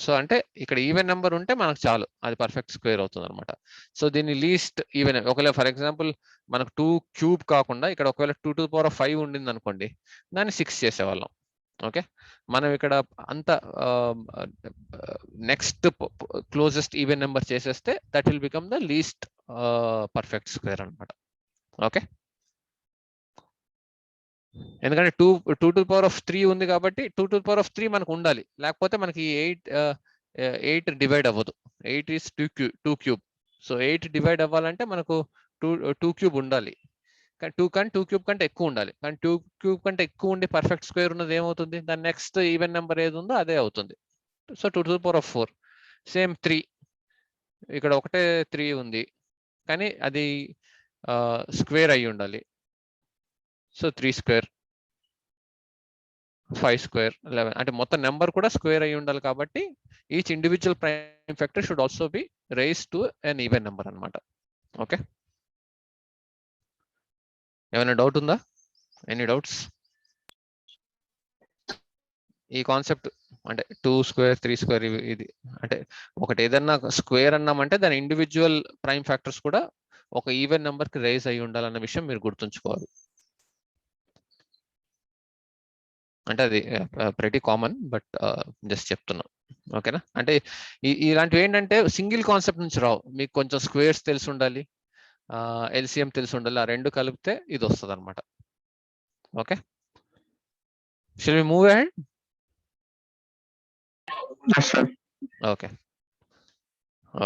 So అంటే ఇక్కడ ఈవెన్ నెంబర్ ఉంటే మనకు చాలు, అది పర్ఫెక్ట్ స్క్వేర్ అవుతుంది అనమాట. సో దీన్ని లీస్ట్ ఈవెన్, ఒకవేళ ఫర్ ఎగ్జాంపుల్ మనకు 2 క్యూబ్ కాకుండా ఇక్కడ ఒకవేళ 2 to the power of 5 ఉండింది అనుకోండి, దాన్ని 6 చేసేవాళ్ళం. ఓకే, మనం ఇక్కడ అంత నెక్స్ట్ క్లోజెస్ట్ ఈవెన్ నెంబర్ చేసేస్తే that will become the least perfect square అనమాట. ఓకే, ఎందుకంటే 2 to the power of 3 ఉంది కాబట్టి 2 to the power of 3 మనకు ఉండాలి, లేకపోతే మనకి 8 డివైడ్ అవ్వదు. 8 is 2 క్యూబ్. సో 8 డివైడ్ అవ్వాలంటే మనకు 2 క్యూబ్ ఉండాలి, కానీ 2 క్యూబ్ కంటే ఎక్కువ ఉండాలి. కానీ 2 క్యూబ్ కంటే ఎక్కువ ఉండి పర్ఫెక్ట్ స్క్వేర్ ఉన్నది ఏమవుతుంది, దాని నెక్స్ట్ ఈవెన్ నెంబర్ ఏది ఉందో అదే అవుతుంది. So 2 to the power of 4. Same 3, ఇక్కడ ఒకటే 3 ఉంది కానీ అది స్క్వేర్ అయి ఉండాలి. సో 3 స్క్వేర్, 5 స్క్వేర్, 11, అంటే మొత్తం నెంబర్ కూడా స్క్వేర్ అయి ఉండాలి కాబట్టి each individual prime factor should also be raise to an even number అనమాట. ఓకే, ఏమైనా డౌట్ ఉందా? Any doubts? ఈ కాన్సెప్ట్ అంటే 2 స్క్వేర్ 3 స్క్వేర్ ఇది అంటే ఒకటి ఏదన్నా స్క్వేర్ అన్నామంటే దాని ఇండివిజువల్ ప్రైమ్ ఫ్యాక్టర్స్ కూడా ఒక ఈవెన్ నెంబర్ కి రైజ్ అయి ఉండాలన్న విషయం మీరు గుర్తుంచుకోవాలి. అంటే అది ప్రెటీ కామన్, బట్ జస్ట్ చెప్తున్నా. ఓకేనా, అంటే ఇలాంటివి ఏంటంటే సింగిల్ కాన్సెప్ట్ నుంచి రావు, మీకు కొంచెం స్క్వేర్స్ తెలిసి ఉండాలి, ఎల్సిఎం తెలిసి ఉండాలి, ఆ రెండు కలిపితే ఇది వస్తుంది అనమాట. Okay, shall we move ahead? Yes sir. Okay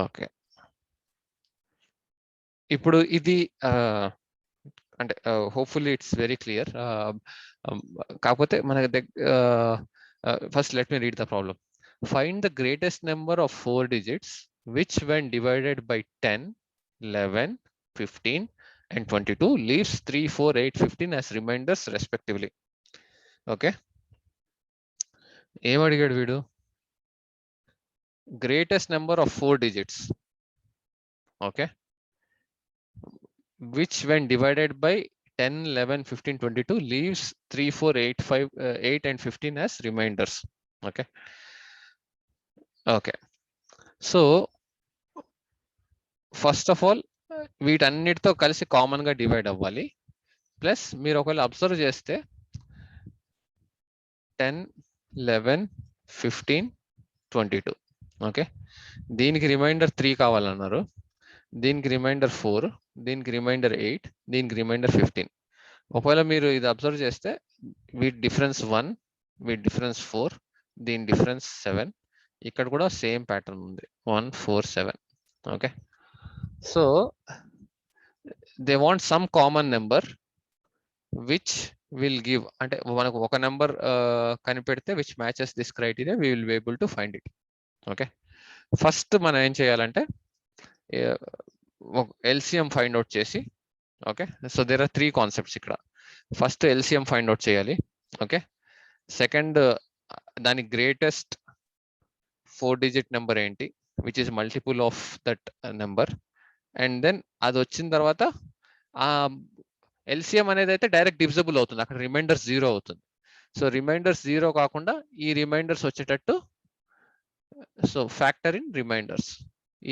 okay, ఇప్పుడు ఇది అంటే హోప్ఫుల్లీ ఇట్స్ వెరీ క్లియర్. కాకపోతే మన first let me read the problem. Find the greatest number of 4 digits which when divided by 10, 11, 15 and 22 leaves 3, 4, 8, 15 as remainders respectively. Okay, ఏం అడిగాడు వీడు? Greatest number of 4 digits. Okay, which when divided by 10, 11, 15, 22 leaves 3, 4, 8, 5, 8 and 15 as remainders. Okay. Okay. So first of all వీటన్నిటితో కలిసి common గా divide అవ్వాలి. Plus మీరు ఒకవేళ observe చేస్తే 10, 11, 15, 22. ఓకే, దీనికి రిమైండర్ 3 కావాలన్నారు, దీనికి రిమైండర్ 4, దీనికి రిమైండర్ 8, దీనికి రిమైండర్ 15. ఒకవేళ మీరు ఇది అబ్జర్వ్ చేస్తే వీటి డిఫరెన్స్ 1, వీటి డిఫరెన్స్ 4, దీని డిఫరెన్స్ 7, ఇక్కడ కూడా సేమ్ ప్యాటర్న్ ఉంది 1, 4, 7. Okay, so they want some common number which will give, అంటే మనకు ఒక నెంబర్ కనిపెడితే which matches this criteria we will be able to find it. Okay, first మనం ఏం చేయాలంటే ఎల్సిఎం ఫైండ్ అవుట్ చేసి, okay, so there are 3 concepts ఇక్కడ. First LCM find out చేయాలి. ఓకే, సెకండ్ దాని గ్రేటెస్ట్ 4 digit నెంబర్ ఏంటి which is multiple of that number, and then అది వచ్చిన తర్వాత ఆ ఎల్సిఎం అనేది అయితే డైరెక్ట్ డివిజిబుల్ అవుతుంది, అక్కడ రిమైండర్స్ 0 అవుతుంది. సో రిమైండర్స్ 0 కాకుండా ఈ రిమైండర్స్ వచ్చేటట్టు, సో ఫ్యాక్టర్ ఇన్ రిమైండర్స్,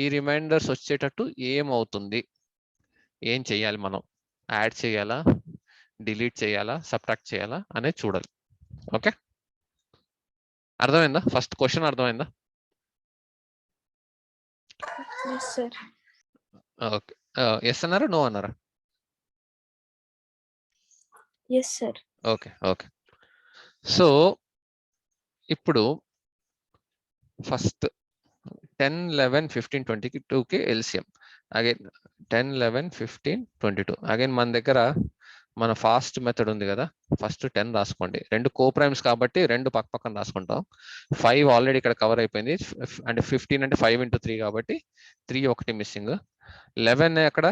ఈ రిమైండర్స్ వచ్చేటట్టు ఏమవుతుంది, ఏం చేయాలి మనం, యాడ్ చేయాలా, డిలీట్ చేయాలా, సబ్ట్రాక్ట్ చేయాలా అనేది చూడాలి. ఓకే, అర్థమైందా? ఫస్ట్ క్వశ్చన్ అర్థమైందా? Yes, sir. ఓకే, ఎస్ అన్నారా, నో అన్నారా? Yes, sir. Okay okay, so ఇప్పుడు ఫస్ట్ 10, 11, 15, 22కి ఎల్సిఎం. అగైన్ 10, 11, 15, 22. అగైన్ మన దగ్గర మన ఫాస్ట్ మెథడ్ ఉంది కదా, ఫస్ట్ 10 రాసుకోండి, రెండు కో ప్రైమ్స్ కాబట్టి రెండు పక్క పక్కన రాసుకుంటాం. 5 ఆల్రెడీ ఇక్కడ కవర్ అయిపోయింది, అంటే 15 అంటే 5 into 3 కాబట్టి 3 ఒకటి మిస్సింగ్. 11 ఎక్కడ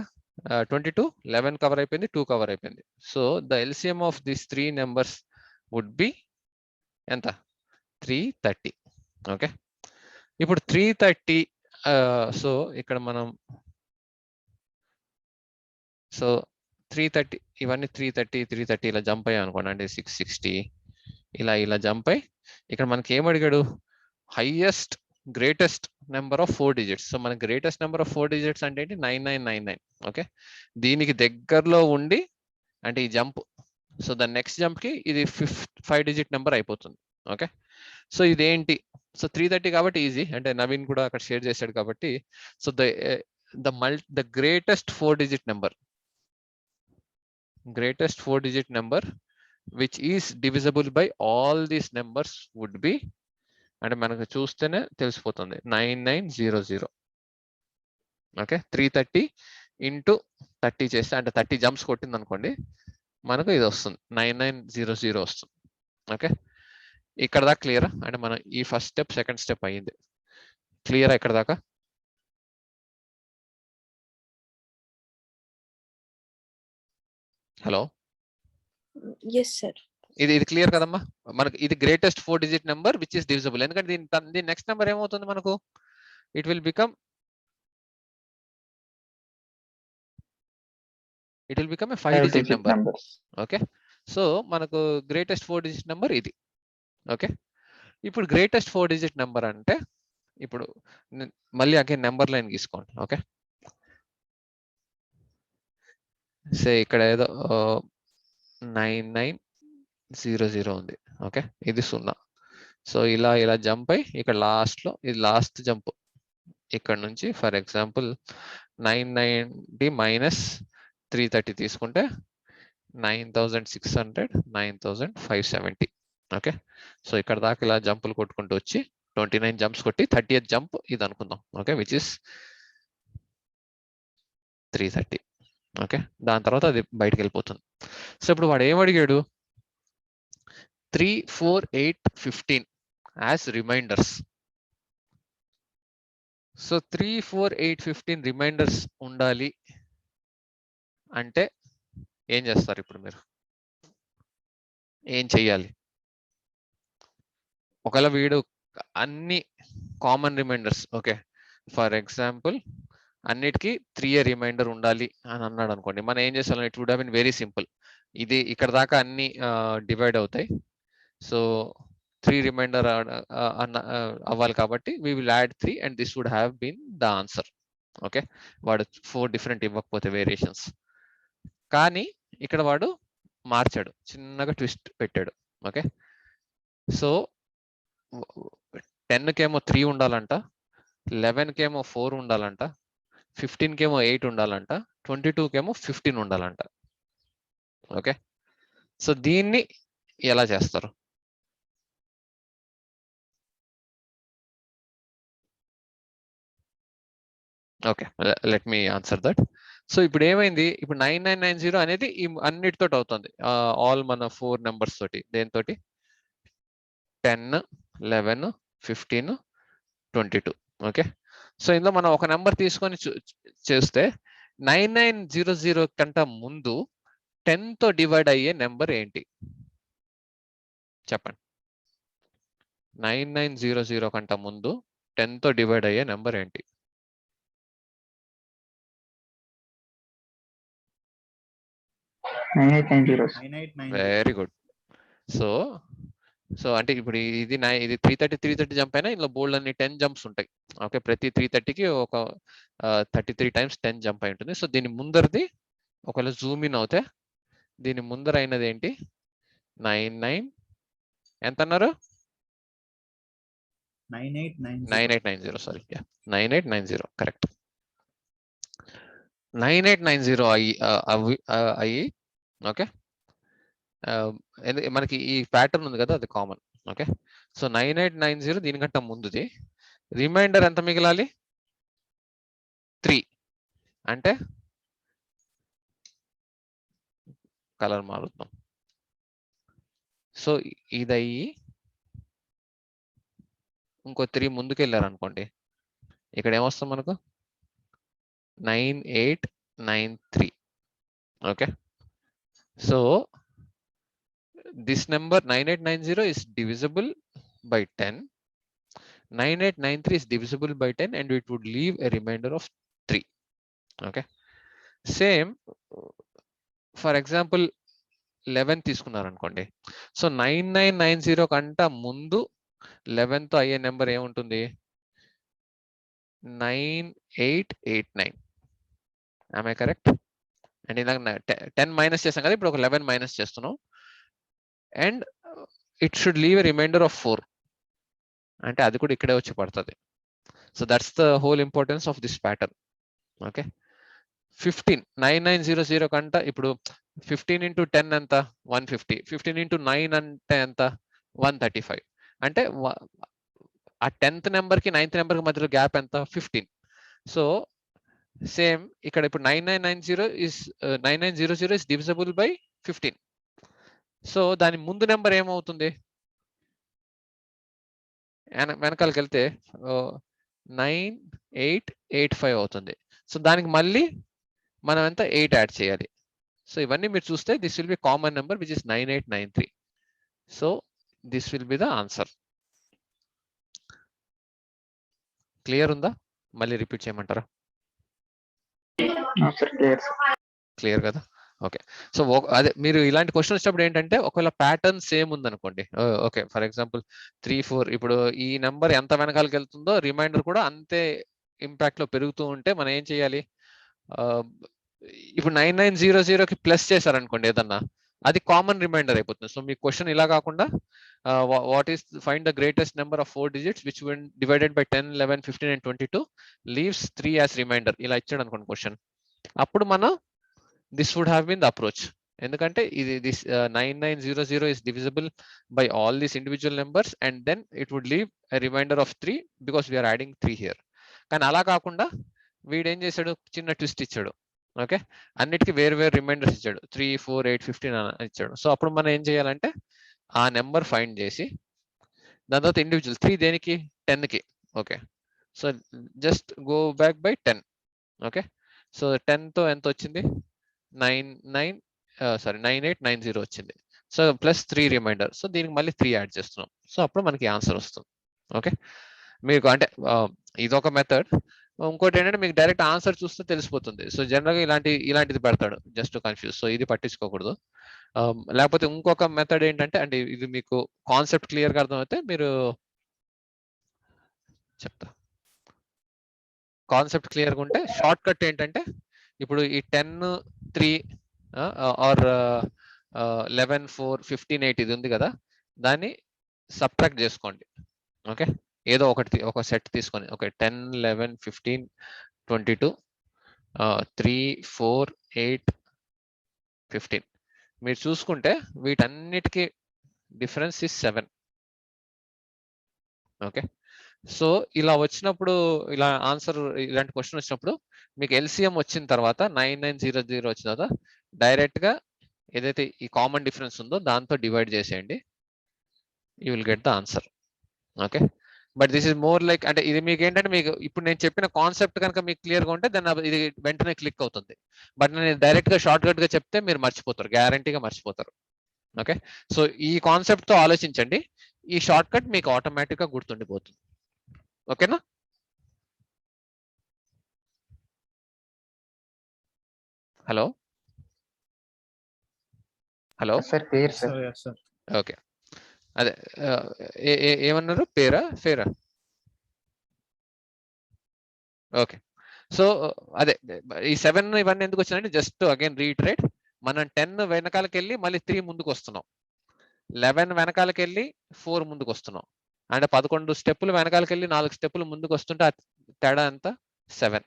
22, 11 కవర్ అయిపోయింది, 2 కవర్ అయిపోయింది. So the LCM of this 3 numbers would be ఎంత? 330. ఓకే, ఇప్పుడు 330. సో ఇక్కడ మనం 330 ఇవన్నీ 330 ఇలా జంప్ అయ్యాయి అనుకోండి, అంటే 660 ఇలా జంప్ అయ్యి ఇక్కడ మనకి ఏం అడిగాడు? Highest greatest number of 4 digits. So మన గ్రేటెస్ట్ నెంబర్ ఆఫ్ 4 డిజిట్స్ అంటే ఏంటి? 9999. ఓకే, దీనికి దగ్గరలో ఉండి అంటే ఈ జంప్, సో దాని నెక్స్ట్ జంప్ కి ఇది 5 డిజిట్ నెంబర్ అయిపోతుంది. ఓకే, సో ఇదేంటి? సో 330 కాబట్టి ఈజీ, అంటే నవీన్ కూడా అక్కడ షేర్ చేశాడు కాబట్టి. So the greatest 4 digit number, greatest 4 digit number which is divisible by all these numbers would be, అంటే మనకు చూస్తేనే తెలిసిపోతుంది, 9900. ఓకే, 330 ఇంటూ 30 చేస్తే అంటే 30 జంప్స్ కొట్టింది అనుకోండి, మనకు ఇది వస్తుంది 9900 వస్తుంది. ఓకే, ఇక్కడ దాకా క్లియరా? అంటే మనం ఈ ఫస్ట్ స్టెప్ సెకండ్ స్టెప్ అయ్యింది. క్లియరా ఇక్కడ దాకా? Hello, Yes, sir. ఇది క్లియర్ కదమ్మా? మనకి ఇది greatest 4 digit number which is divisible. ఎందుకంటే దీని నెక్స్ట్ నెంబర్ ఏమవుతుంది మనకు? It will become a 5 digit number. Okay, so మనకు గ్రేటెస్ట్ 4 డిజిట్ నెంబర్ ఇది. ఓకే, ఇప్పుడు గ్రేటెస్ట్ 4 డిజిట్ నెంబర్ అంటే ఇప్పుడు మళ్ళీ అగైన్ నెంబర్ లైన్ గీసుకోండి. ఓకే, సే ఇక్కడ ఏదో 9900 ఉంది. ఓకే, ఇది 0. సో ఇలా జంప్ అయ్యి ఇక్కడ లాస్ట్ లో ఇది లాస్ట్ జంప్ ఇక్కడ నుంచి ఫర్ ఎగ్జాంపుల్ 990 మైనస్ 330 తీసుకుంటే 9600, 9570. ఓకే, సో ఇక్కడ దాకా ఇలా జంపులు కొట్టుకుంటూ వచ్చి 29 జంప్స్ కొట్టి 30th జంప్ ఇది అనుకుందాం. Okay, which is 330. ఓకే, దాని తర్వాత అది బయటకు వెళ్ళిపోతుంది. సో ఇప్పుడు వాడు ఏమడిగాడు? 3, 4, 8, 15 యాజ్ రిమైండర్స్. సో 3, 4, 8, 15 రిమైండర్స్ ఉండాలి అంటే ఏం చేస్తారు? ఇప్పుడు మీరు ఏం చెయ్యాలి? ఒకవేళ వీడు అన్ని common remainders, okay for example అన్నిటికీ 3 రిమైండర్ ఉండాలి అని అన్నాడు అనుకోండి, మనం ఏం చేస్తాం? It would have been very simple. ఇది ఇక్కడ దాకా అన్ని డివైడ్ అవుతాయి. సో 3 రిమైండర్ అవ్వాలి కాబట్టి we will add 3 and this would have been the answer. Okay, వాడు 4 డిఫరెంట్ ఇవ్వకపోతే వేరియేషన్స్. కానీ ఇక్కడ వాడు మార్చాడు, చిన్నగా ట్విస్ట్ పెట్టాడు. ఓకే, సో 10 కేమో 3 ఉండాలంట, 11 కేమో 4 ఉండాలంట, 15 కేమో 8 ఉండాలంట, 22 కేమో 15 ఉండాలంట. ఓకే, సో దీన్ని ఎలా చేస్తారు? Okay, let me answer that. So ఇప్పుడు ఏమైంది? ఇప్పుడు 9990 అనేది ఈ అన్నిటితో అవుతుంది, ఆల్ మన 4 నెంబర్స్ తోటి. దేనితోటి? 10, 11, 15, 22. ఓకే, సో ఇందులో మనం ఒక నెంబర్ తీసుకొని చేస్తే 9900 కంట ముందు 10 తో డివైడ్ అయ్యే నెంబర్ ఏంటి చెప్పండి? 9900 కంట ముందు 10 తో డివైడ్ అయ్యే నెంబర్ ఏంటి? Very good. సో అంటే ఇప్పుడు ఇది 330 జంప్ అయినా ఇందులో బోల్డ్ అన్ని 10 జంప్స్ ఉంటాయి. ఓకే, ప్రతి 330కి ఒక 33 టైమ్స్ 10 జంప్ అయి ఉంటుంది. సో దీని ముందరది ఒకవేళ జూమ్ ఇన్ అవుతే దీని ముందర అయినది ఏంటి? 99 ఎంత అన్నారు? 9890. Sorry, 9890 correct. 9890 అయ్యి ఓకే, మనకి ఈ ప్యాటర్న్ ఉంది కదా, అది కామన్. ఓకే, సో 9890 దీనికంటే ముందుది. రిమైండర్ ఎంత మిగలాలి? 3. అంటే కలర్ మారుద్దాం. సో ఇది అయ్యి ఇంకో 3 ముందుకు వెళ్ళారు అనుకోండి, ఇక్కడ ఏమొస్తాం మనకు? 9893. Okay, so this number 9890 is divisible by 10. 9893 is divisible by 10 and it would leave a remainder of 3. Okay, same for example 11 తీసుకున్నారు అనుకోండి. సో 9990 కంట ముందు 11 తో అయ్యే నెంబర్ ఏముంటుంది? 9889. am I correct? అండ్ ఇందాక 10 మైనస్ చేసాం కదా, ఇప్పుడు ఒక 11 మైనస్ చేస్తున్నాం and it should leave a reminder of 4. అంటే అది కూడా ఇక్కడే వచ్చి పడుతుంది. So that's the whole importance of this pattern. Okay, 15 9900 కంట ఇప్పుడు 15 into 10 ఎంత? 150. 15 into 9 అంటే ఎంత? 135. అంటే ఆ 10th నెంబర్ కి 9th నెంబర్ కి మధ్యలో గ్యాప్ ఎంత? 15. సో సేమ్ ఇక్కడ ఇప్పుడు 9900 is divisible by 15. సో దాని ముందు నెంబర్ ఏమవుతుంది? వెనకాలకి వెళ్తే 9885 అవుతుంది. సో దానికి మళ్ళీ మనం ఎంత? 8 యాడ్ చేయాలి. సో ఇవన్నీ మీరు చూస్తే this will be common number which is 9893. So this will be the answer. Clear ఉందా? మళ్ళీ రిపీట్ చేయమంటారా? క్లియర్ కదా? ఓకే, సో అదే మీరు ఇలాంటి క్వశ్చన్ వచ్చినప్పుడు ఏంటంటే ఒకవేళ ప్యాటర్న్ సేమ్ ఉందనుకోండి. ఓకే, ఫర్ ఎగ్జాంపుల్ 3 4 ఇప్పుడు ఈ నెంబర్ ఎంత వెనకాలకి వెళ్తుందో రిమైండర్ కూడా అంతే ఇంపాక్ట్ లో పెరుగుతూ ఉంటే మనం ఏం చేయాలి? ఇప్పుడు 9900కి ప్లస్ చేశారనుకోండి ఏదన్నా, అది కామన్ రిమైండర్ అయిపోతుంది. సో మీ క్వశ్చన్ ఇలా కాకుండా what is find the greatest number of 4 digits which when divided by 10 11 15 and 22 leaves 3 as remainder. ఇలా ఇచ్చాడు అనుకోండి క్వశ్చన్, అప్పుడు మనం this would have been the approach. ఎందుకంటే ఇది this 9900 is divisible by all these individual numbers and then it would leave a remainder of 3 because we are adding 3 here. కానీ అలా కాకుండా వీడు ఏం చేశాడు? చిన్న ట్విస్ట్ ఇచ్చాడు. ఓకే, అన్నిటికీ వేరు వేరు రిమైండర్స్ ఇచ్చాడు. 3 4 8 15 అని ఇచ్చాడు. సో అప్పుడు మనం ఏం చేయాలంటే ఆ నెంబర్ ఫైండ్ చేసి దాని తర్వాత ఇండివిజువల్ 3 దేనికి? 10 కి. Okay, so just go back by 10. Okay, so 10 తో ఎంత వచ్చింది? 9890 వచ్చింది. So plus 3 reminder. సో దీనికి మళ్ళీ 3 యాడ్ చేస్తున్నాం. సో అప్పుడు మనకి ఆన్సర్ వస్తుంది. ఓకే, మీకు అంటే ఇదొక మెథడ్. ఇంకోటి ఏంటంటే మీకు డైరెక్ట్ ఆన్సర్ చూస్తే తెలిసిపోతుంది. సో జనరల్ గా ఇలాంటిది పెడతాడు జస్ట్ కన్ఫ్యూజ్. సో ఇది పట్టించుకోకూడదు. లేకపోతే ఇంకొక మెథడ్ ఏంటంటే, అంటే ఇది మీకు కాన్సెప్ట్ క్లియర్ గా అర్థమైతే మీరు చెప్తా. కాన్సెప్ట్ క్లియర్ గా ఉంటే షార్ట్ కట్ ఏంటంటే, ఇప్పుడు ఈ 10 3 ఆర్ 11 4 15 8 ఇది ఉంది కదా, దాన్ని సబ్ట్రాక్ట్ చేసుకోండి. ఓకే, ఏదో ఒకటి ఒక సెట్ తీసుకొని, ఓకే 10 11 15 22 3 4 8 15 మీరు చూసుకుంటే వీటన్నిటికీ డిఫరెన్స్ ఇస్ 7. ఓకే, సో ఇలా వచ్చినప్పుడు, ఇలా ఆన్సర్ ఇలాంటి క్వశ్చన్ వచ్చినప్పుడు మీకు ఎల్సిఎం వచ్చిన తర్వాత 9900 వచ్చిన తర్వాత డైరెక్ట్ గా ఏదైతే ఈ కామన్ డిఫరెన్స్ ఉందో దాంతో డివైడ్ చేసేయండి. You will get the answer. Okay, but this is more like, అంటే ఇది మీకు ఏంటంటే, మీకు ఇప్పుడు నేను చెప్పిన కాన్సెప్ట్ కనుక మీకు క్లియర్ గా ఉంటే దాన్ని ఇది వెంటనే క్లిక్ అవుతుంది. బట్ నేను డైరెక్ట్ గా షార్ట్ కట్ గా చెప్తే మీరు మర్చిపోతారు, గ్యారంటీగా మర్చిపోతారు. ఓకే, సో ఈ కాన్సెప్ట్ తో ఆలోచించండి. ఈ షార్ట్ కట్ మీకు ఆటోమేటిక్ గా గుర్తుండిపోతుంది. ఓకేనా? Hello hello sir clear sir. Okay, అదే ఏమన్నారు? పేరా ఫేరా? ఓకే, సో అదే ఈ 7 ఇవన్నీ ఎందుకు వచ్చినాయంటే, జస్ట్ అగైన్ రీటరేట్, మనం 10 వెనకాలకి వెళ్ళి మళ్ళీ 3 ముందుకు వస్తున్నాం, 11 వెనకాలకి వెళ్ళి 4 ముందుకు వస్తున్నాం, అంటే 11 స్టెప్పులు వెనకాలకి వెళ్ళి 4 స్టెప్పులు ముందుకు వస్తుంటే తేడా ఎంత? 7.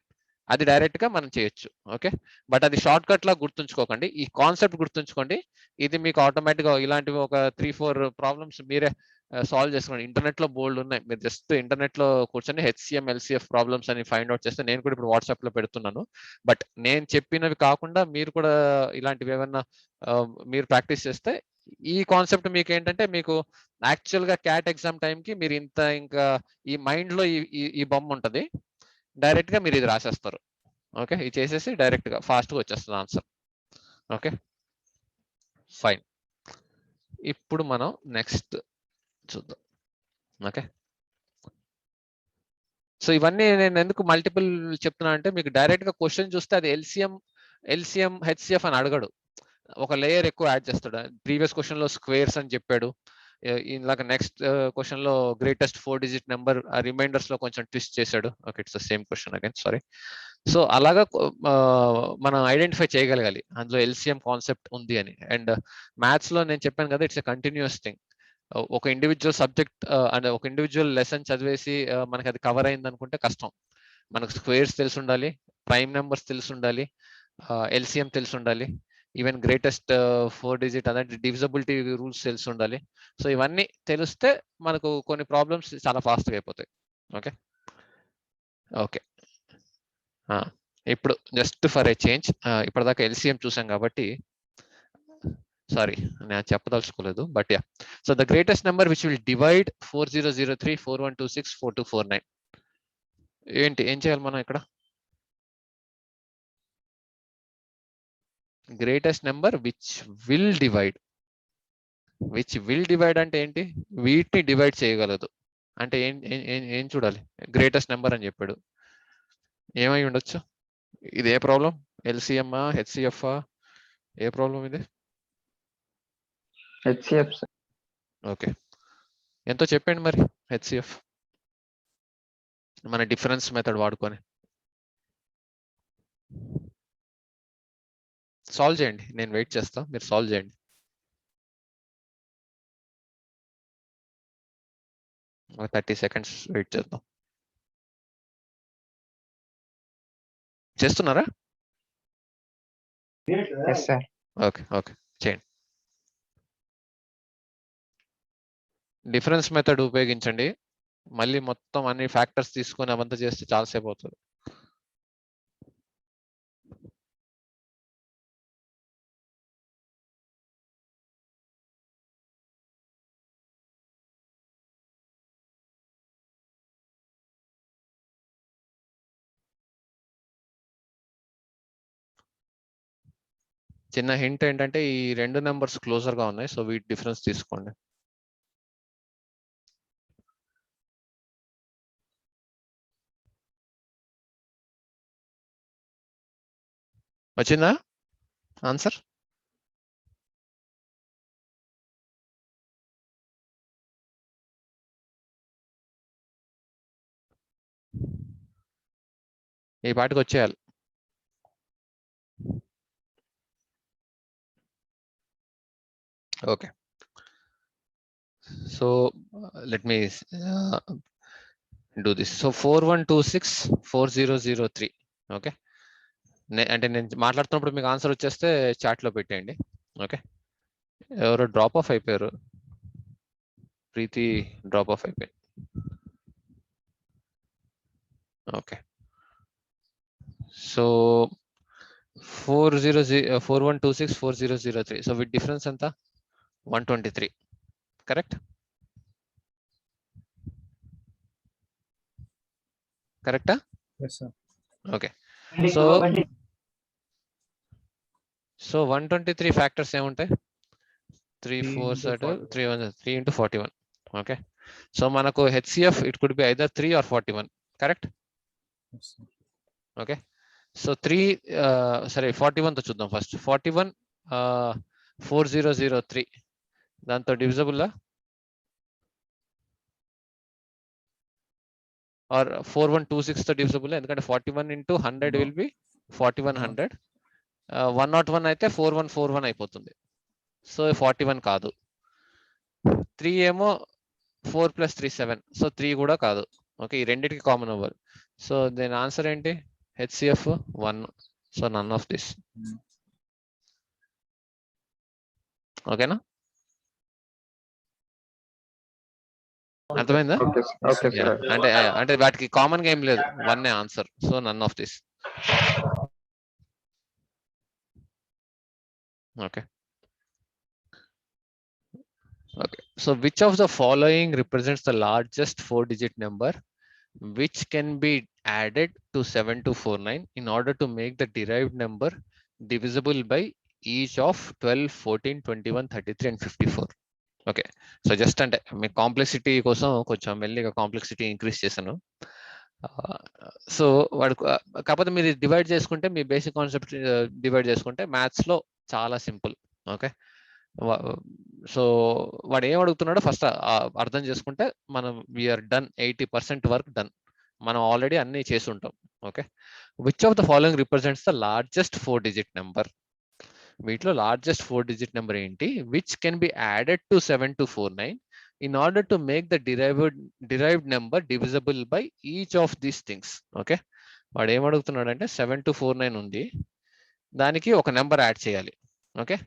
అది డైరెక్ట్ గా మనం చేయొచ్చు. ఓకే, బట్ అది షార్ట్ కట్ లా గుర్తుంచుకోకండి, ఈ కాన్సెప్ట్ గుర్తుంచుకోండి. ఇది మీకు ఆటోమేటిక్ గా ఇలాంటివి ఒక 3 4 ప్రాబ్లమ్స్ మీరే సాల్వ్ చేసుకోండి. ఇంటర్నెట్ లో బోల్డ్ ఉన్నాయి, మీరు జస్ట్ ఇంటర్నెట్ లో కూర్చొని హెచ్సిఎం ఎల్సిఎఫ్ ప్రాబ్లమ్స్ అని ఫైండ్ అవుట్ చేస్తే, నేను కూడా ఇప్పుడు వాట్సాప్ లో పెడుతున్నాను. బట్ నేను చెప్పినవి కాకుండా మీరు కూడా ఇలాంటివి ఏమన్నా మీరు ప్రాక్టీస్ చేస్తే, ఈ కాన్సెప్ట్ మీకు ఏంటంటే, మీకు యాక్చువల్ గా క్యాట్ ఎగ్జామ్ టైంకి మీరు ఇంకా ఈ మైండ్ లో ఈ బొమ్మ ఉంటది, డైరెక్ట్ గా మీరు ఇది రాసేస్తారు. ఓకే, ఇది చేసేసి డైరెక్ట్ గా ఫాస్ట్ గా వచ్చేస్తుంది ఆన్సర్. Okay fine. ఇప్పుడు మనం నెక్స్ట్ చూద్దాం. ఓకే, సో ఇవన్నీ నేను ఎందుకు మల్టిపుల్ చెప్తున్నా అంటే మీకు డైరెక్ట్ గా క్వశ్చన్ చూస్తే అది ఎల్సిఎం హెచ్సిఎఫ్ అని అడగడు, ఒక లేయర్ ఎక్కువ యాడ్ చేస్తాడు. ప్రీవియస్ క్వశ్చన్ లో స్క్వేర్స్ అని చెప్పాడు, ఇలాగ నెక్స్ట్ క్వశ్చన్ లో గ్రేటెస్ట్ 4 డిజిట్ నెంబర్, రిమైండర్స్ లో కొంచెం ట్విస్ట్ చేశాడు. Okay, it's the same question again, sorry. So అలాగా మనం ఐడెంటిఫై చేయగలగాలి అందులో ఎల్సిఎం కాన్సెప్ట్ ఉంది అని. అండ్ మ్యాథ్స్ లో నేను చెప్పాను కదా, ఇట్స్ ఎ కంటిన్యూస్ థింగ్. ఒక ఇండివిజువల్ సబ్జెక్ట్ అంటే ఒక ఇండివిజువల్ లెసన్ చదివేసి మనకి అది కవర్ అయింది అనుకుంటే కష్టం. మనకు స్క్వేర్స్ తెలిసి ఉండాలి, ప్రైమ్ నెంబర్స్ తెలిసి ఉండాలి, ఎల్సిఎం తెలిసి ఉండాలి, ఈవెన్ గ్రేటెస్ట్ 4 డిజిట్ అదే డివిజబిలిటీ రూల్స్ తెలిసి ఉండాలి. సో ఇవన్నీ తెలిస్తే మనకు కొన్ని ప్రాబ్లమ్స్ చాలా ఫాస్ట్గా అయిపోతాయి. ఓకే ఓకే, ఇప్పుడు జస్ట్ ఫర్ ఏ చేంజ్, ఇప్పటిదాకా ఎల్సిఎం చూసాం కాబట్టి, సారీ నేను చెప్పదలుచుకోలేదు, but yeah. So the greatest number which will divide 4003, 4126, 4249. ఏం చేయాలి మనం ఇక్కడ? Greatest number which will divide అంటే ఏంటి? వీటిని డివైడ్ చేయగలదు అంటే ఏం చూడాలి? గ్రేటెస్ట్ నెంబర్ అని చెప్పాడు, ఏమై ఉండొచ్చు? ఇది ఏ ప్రాబ్లం? ఎల్సిఎం హెచ్సిఎఫ్ ఏ ప్రాబ్లం ఇది? హెచ్సిఎఫ్. ఓకే, ఎంతో చెప్పండి మరి హెచ్సిఎఫ్ మన డిఫరెన్స్ మెథడ్ వాడుకొని సాల్వ్ చేయండి. నేను వెయిట్ చేస్తా, మీరు సాల్వ్ చేయండి. ఒక 30 seconds వెయిట్ చేద్దాం. చేస్తున్నారా? Yes sir. ఓకే ఓకే, చేయండి. డిఫరెన్స్ మెథడ్ ఉపయోగించండి. మళ్ళీ మొత్తం అన్ని ఫ్యాక్టర్స్ తీసుకొని అవంతా చేస్తే చాలాసేపు అవుతుంది. చిన్న హింట్ ఏంటంటే ఈ రెండు నెంబర్స్ క్లోజర్ గా ఉన్నాయి, సో వీటి డిఫరెన్స్ తీసుకోండి. వచ్చిందా ఆన్సర్? ఈ పాటికి వచ్చేయాలి. Okay, so let me do this. So 4126, 4003. Okay, అంటే నేను మాట్లాడుతున్నప్పుడు మీకు ఆన్సర్ వచ్చేస్తే చాట్ లో పెట్టేయండి. ఓకే, ఎవరో డ్రాప్ ఆఫ్ అయిపోయారు, ప్రీతి డ్రాప్ ఆఫ్ అయిపోయింది. Okay, so 4126, 4003. So with difference ఎంత? 123. కరెక్ట్? కరెక్టా? ఓకే, సో 123 ఫ్యాక్టర్స్ ఏముంటాయి? 3 4 3 1 3 into 41. ఓకే, సో మనకు HCF it could be either 3 or 41. Correct? Okay, so 3 సరే 41 తో చూద్దాం ఫస్ట్. 41 4003 దాంతో డివిజబుల్ ఆర్ 4126 తో డివిజబుల్, ఎందుకంటే 41 into 100 విల్ బి 4100. 101 అయితే 4141 అయిపోతుంది, సో 41 కాదు. 3 ఏమో 4 + 3 7, సో 3 కూడా కాదు. ఓకే, ఈ రెండింటికి కామన్ అవ్వాలి. సో దీని ఆన్సర్ ఏంటి? HCF 1. So none of this. ఓకేనా? అర్థమైందా? అంటే వాటికి కామన్ గా ఏం లేదు, 1 answer. So none of this. Okay okay, so which of the following represents the largest 4 digit number which can be added to 7249 in order to make the derived number divisible by each of 12, 14, 21, 33 and 54. Okay, so just అంటే మీ complexity కోసం కొంచెం మెల్లిగా complexity increase చేశాను. So వాడు కాకపోతే మీరు divide చేసుకుంటే, మీ basic concept divide చేసుకుంటే మ్యాథ్స్ లో చాలా సింపుల్. ఓకే, సో వాడు ఏం అడుగుతున్నాడో ఫస్ట్ అర్థం చేసుకుంటే మనం వీఆర్ డన్, 80% వర్క్ డన్. మనం ఆల్రెడీ అన్ని చేసి ఉంటాం. Okay, which of the following represents the largest 4-digit number? వీటిలో లార్జెస్ట్ 4-digit నెంబర్ ఏంటి? Which can be added to 7249 in order to make the derived number divisible by each of these things. Okay, వాడు ఏం అడుగుతున్నాడు అంటే 7249 ఉంది, దానికి ఒక number add చేయాలి. Okay,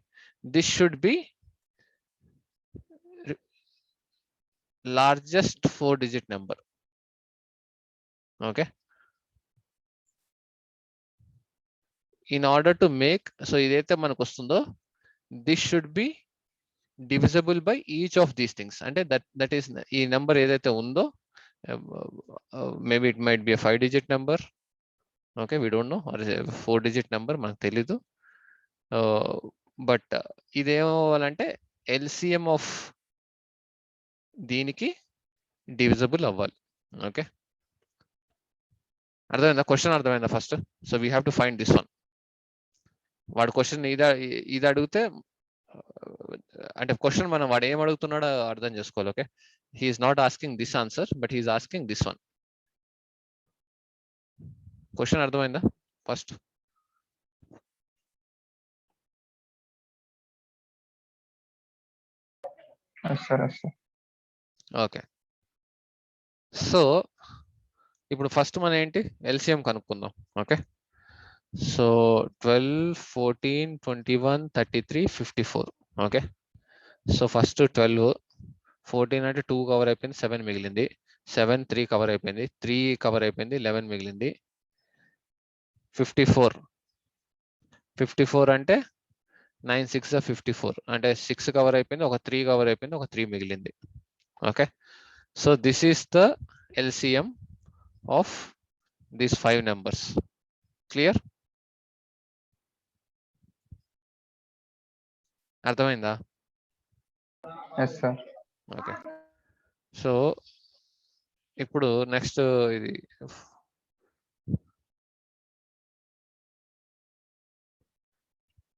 this should B largest 4-digit number. Okay, in order to make, so ఇదైతే మనకు వస్తుందో this should be divisible by each of these things. అంటే దట్ ఈస్ ఈ నెంబర్ ఏదైతే ఉందో, maybe it might be 5-digit number. Okay, we don't know, or 4-digit number మనకు తెలీదు. But ఇదేమవ్వాలంటే ఎల్సిఎం ఆఫ్ దీనికి డివిజిబుల్ అవ్వాలి. ఓకే, అర్థమైందా? క్వశ్చన్ అర్థమైందా first? So we have to find this one. వాడు క్వశ్చన్ ఇది అడిగితే, అంటే క్వశ్చన్ మనం వాడు ఏం అడుగుతున్నాడో అర్థం చేసుకోవాలి. Okay, he's not asking this answer, but he's asking this one. Question అర్థమైందా ఫస్ట్? ఓకే, సో ఇప్పుడు ఫస్ట్ మనం ఏంటి, ఎల్సిఎం కనుక్కుందాం. Okay, so 12, 14, 21, 33, 54. Okay, so first 12, 14 అంటే 2 కవర్ అయిపోయింది, 7 మిగిలింది. 7 3 కవర్ అయిపోయింది, 3 కవర్ అయిపోయింది, 11 మిగిలింది. 54 అంటే 9 6 54, అంటే 6 కవర్ అయిపోయింది, ఒక 3 కవర్ అయిపోయింది, ఒక 3 మిగిలింది. Okay, so this is the LCM of these 5 numbers. Clear? అర్థమైందా? ఓకే, సో ఇప్పుడు నెక్స్ట్ ఇది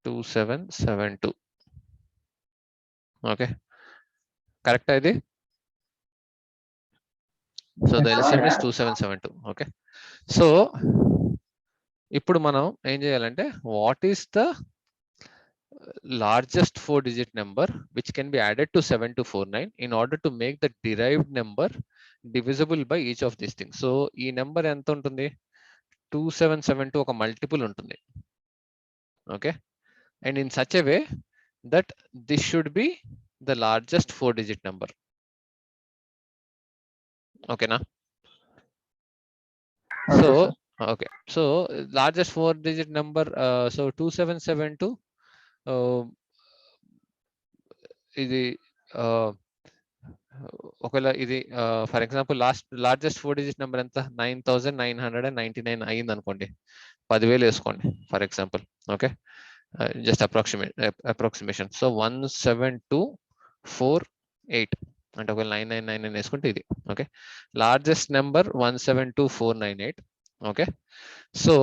2772. ఓకే, కరెక్టా ఇది? So the LCM is 2772. Okay, so ఇప్పుడు మనం ఏం చేయాలంటే, what is the largest 4-digit number which can be added to 7249 in order to make the derived number divisible by each of these things. So ఈ number ఎంత ఉంటుంది? 2772 ఒక multiple ఉంటుంది. Okay, and in such a way that this should be the largest 4-digit number. ఓకేనా? So okay, so largest 4-digit number, so 2772 ఇది ఒకవేళ ఇది for example largest 4-digit number ఎంత? 9999 అయింది అనుకోండి, 10,000 వేసుకోండి for example. Okay, just approximation. So 17248 అంటే ఒకవేళ 9999 వేసుకుంటే ఇది. Okay, largest number 172,498. Okay, so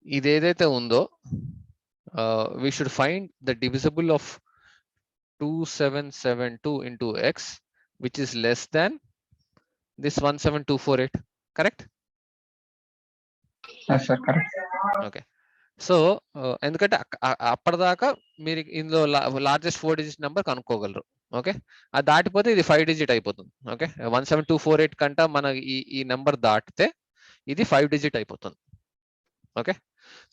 ఇది ఏదైతే ఉందో, we should find the divisible of 2772 into x which is less than this 17248. correct? Yes sir, correct. Okay, so ఎందుకంటే అప్పటిదాకా మీరు ఇందులో లార్జెస్ట్ 4-digit నెంబర్ కనుక్కోగలరు. ఓకే, అది దాటిపోతే ఇది 5-digit అయిపోతుంది. ఓకే, 17248 కంటే మన ఈ నెంబర్ దాటితే ఇది 5-digit అయిపోతుంది. ఓకే,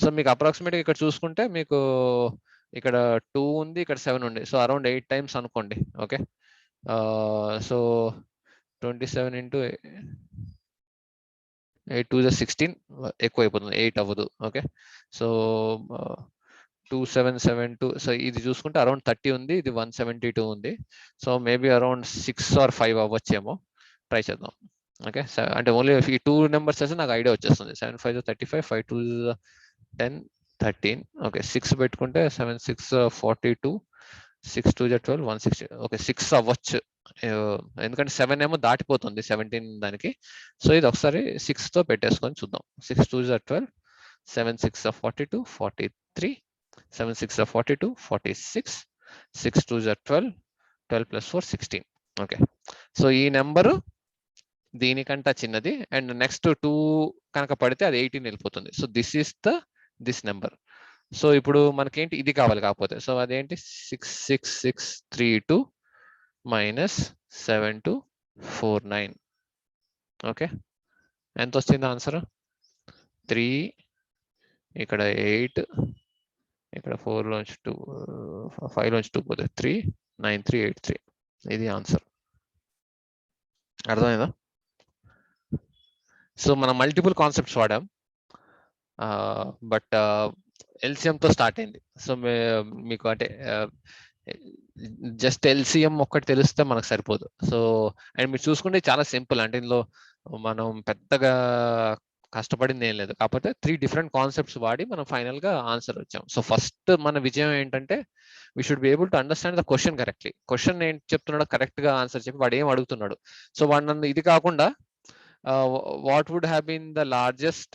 సో మీకు అప్రాక్సిమేట్ ఇక్కడ చూసుకుంటే మీకు ఇక్కడ 2 ఉంది, ఇక్కడ 7 ఉంది, సో అరౌండ్ 8 times అనుకోండి. Okay, so 27 into 8 to the 16 ఎక్కువ అయిపోతుంది, 8 అవ్వదు. ఓకే, సో 2772, సో ఇది చూసుకుంటే అరౌండ్ 30 ఉంది, ఇది 172 ఉంది. సో మేబీ అరౌండ్ 6 or 5 అవ్వచ్చేమో, ట్రై చేద్దాం. ఓకే, అంటే ఓన్లీ ఈ 2 నెంబర్స్ చేస్తే నాకు ఐడియా వచ్చేస్తుంది. 7 5 35, 5 2 10 13. ఓకే, 6 పెట్టుకుంటే 7 6 42, 6 2 12, 160. ఓకే, 6 అవ్వచ్చు, ఎందుకంటే 7 ఏమో దాటిపోతుంది 17 దానికి. సో ఇది ఒకసారి 6 తో పెట్టేసుకొని చూద్దాం. 6 2 12, 7 6 42, 43, 7 6 42, 46, 6 2 12, 12 plus 4 16. ఓకే, సో ఈ నెంబరు దీనికంటే చిన్నది, అండ్ నెక్స్ట్ 2 కనుక పడితే అది 18 వెళ్ళిపోతుంది. So this number. సో ఇప్పుడు మనకేంటి ఇది కావాలి కాకపోతే, సో అదేంటి 66632 మైనస్ 7249. ఓకే, ఎంత వచ్చింది ఆన్సర్? 3, ఇక్కడ 8, ఇక్కడ 4 లోంచి 2, 5 లోంచి 2 పోతే 3, 9383. ఇది ఆన్సర్. అర్థమైందా? సో మనం మల్టిపుల్ కాన్సెప్ట్స్ వాడాం, బట్ ఎల్సిఎంతో స్టార్ట్ అయింది. సో మీకు అంటే జస్ట్ ఎల్సిఎం ఒక్కటి తెలిస్తే మనకు సరిపోదు. సో అండ్ మీరు చూసుకుంటే చాలా సింపుల్, అంటే ఇందులో మనం పెద్దగా కష్టపడింది ఏం లేదు, కాకపోతే 3 డిఫరెంట్ కాన్సెప్ట్స్ వాడి మనం ఫైనల్ గా ఆన్సర్ వచ్చాం. సో ఫస్ట్ మన విజయం ఏంటంటే we should be able to understand the question correctly. Question ఏంటి చెప్తున్నాడో కరెక్ట్ గా ఆన్సర్ చెప్పి వాడు ఏం అడుగుతున్నాడు. సో వాడు నన్ను ఇది కాకుండా what would have been the largest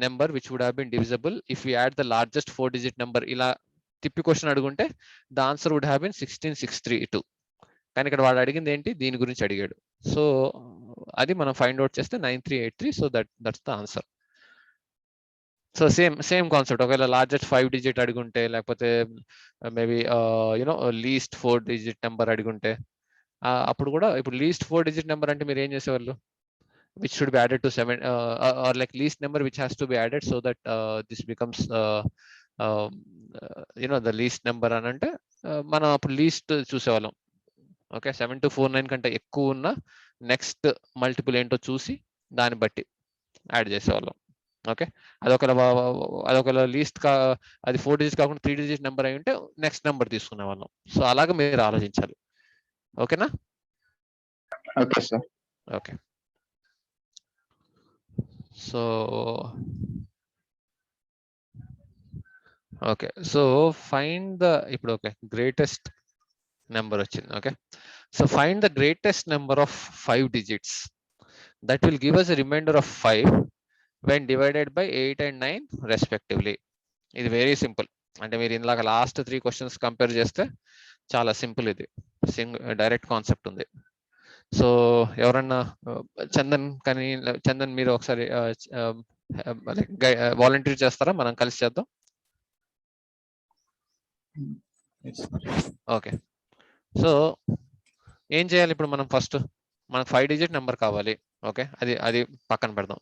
number which would have been divisible if we add the largest 4-digit number, ఇలా తిప్పి క్వశ్చన్ అడుగుంటే the answer would have been 16632. కానీ ఇక్కడ వాడు అడిగింది ఏంటి, దీని గురించి అడిగాడు. సో అది మనం ఫైండ్ అవుట్ చేస్తే 9383. So that's the answer. So same concept. ఒకవేళ లార్జెస్ట్ 5 డిజిట్ అడుగుంటే, లేకపోతే మేబీ లీస్ట్ 4 డిజిట్ నెంబర్ అడుగుంటే, అప్పుడు కూడా ఇప్పుడు లీస్ట్ 4 డిజిట్ నెంబర్ అంటే మీరు ఏం చేసేవాళ్ళు, which should be added to 7, or like least number which has to be added so that this becomes the least number అని అంటే మనం అప్పుడు లీస్ట్ చూసేవాళ్ళం. ఓకే, 7249 కంటే ఎక్కువ ఉన్న నెక్స్ట్ మల్టిపుల్ ఏంటో చూసి దాన్ని బట్టి యాడ్ చేసేవాళ్ళం. ఓకే, అదొక లీస్ట్ అది 4 డిజిట్ కాకుండా 3 డిజిట్ నెంబర్ అయి ఉంటే నెక్స్ట్ నెంబర్ తీసుకునే వాళ్ళం. సో అలాగే మీరు ఆలోచించాలి. ఓకేనా? Okay sir. Okay, so okay, so find the, ఇప్పుడు ఓకే గ్రేటెస్ట్ నెంబర్ వచ్చింది. Okay, so find the greatest number of 5 digits that will give us a remainder of 5 when divided by 8 and 9 respectively. ఇది very simple. అంటే మీరు ఇందాక last 3 questions compare చేస్తే చాలా simple. ఇది direct concept ఉంది. So ఎవరన్నా చందన్ మీరు ఒకసారి వాలంటీర్ చేస్తారా? మనం కలిసి చేద్దాం. ఓకే, సో ఏం చేయాలి ఇప్పుడు మనం? ఫస్ట్ మనకు 5 డిజిట్ నెంబర్ కావాలి. ఓకే, అది పక్కన పెడదాం.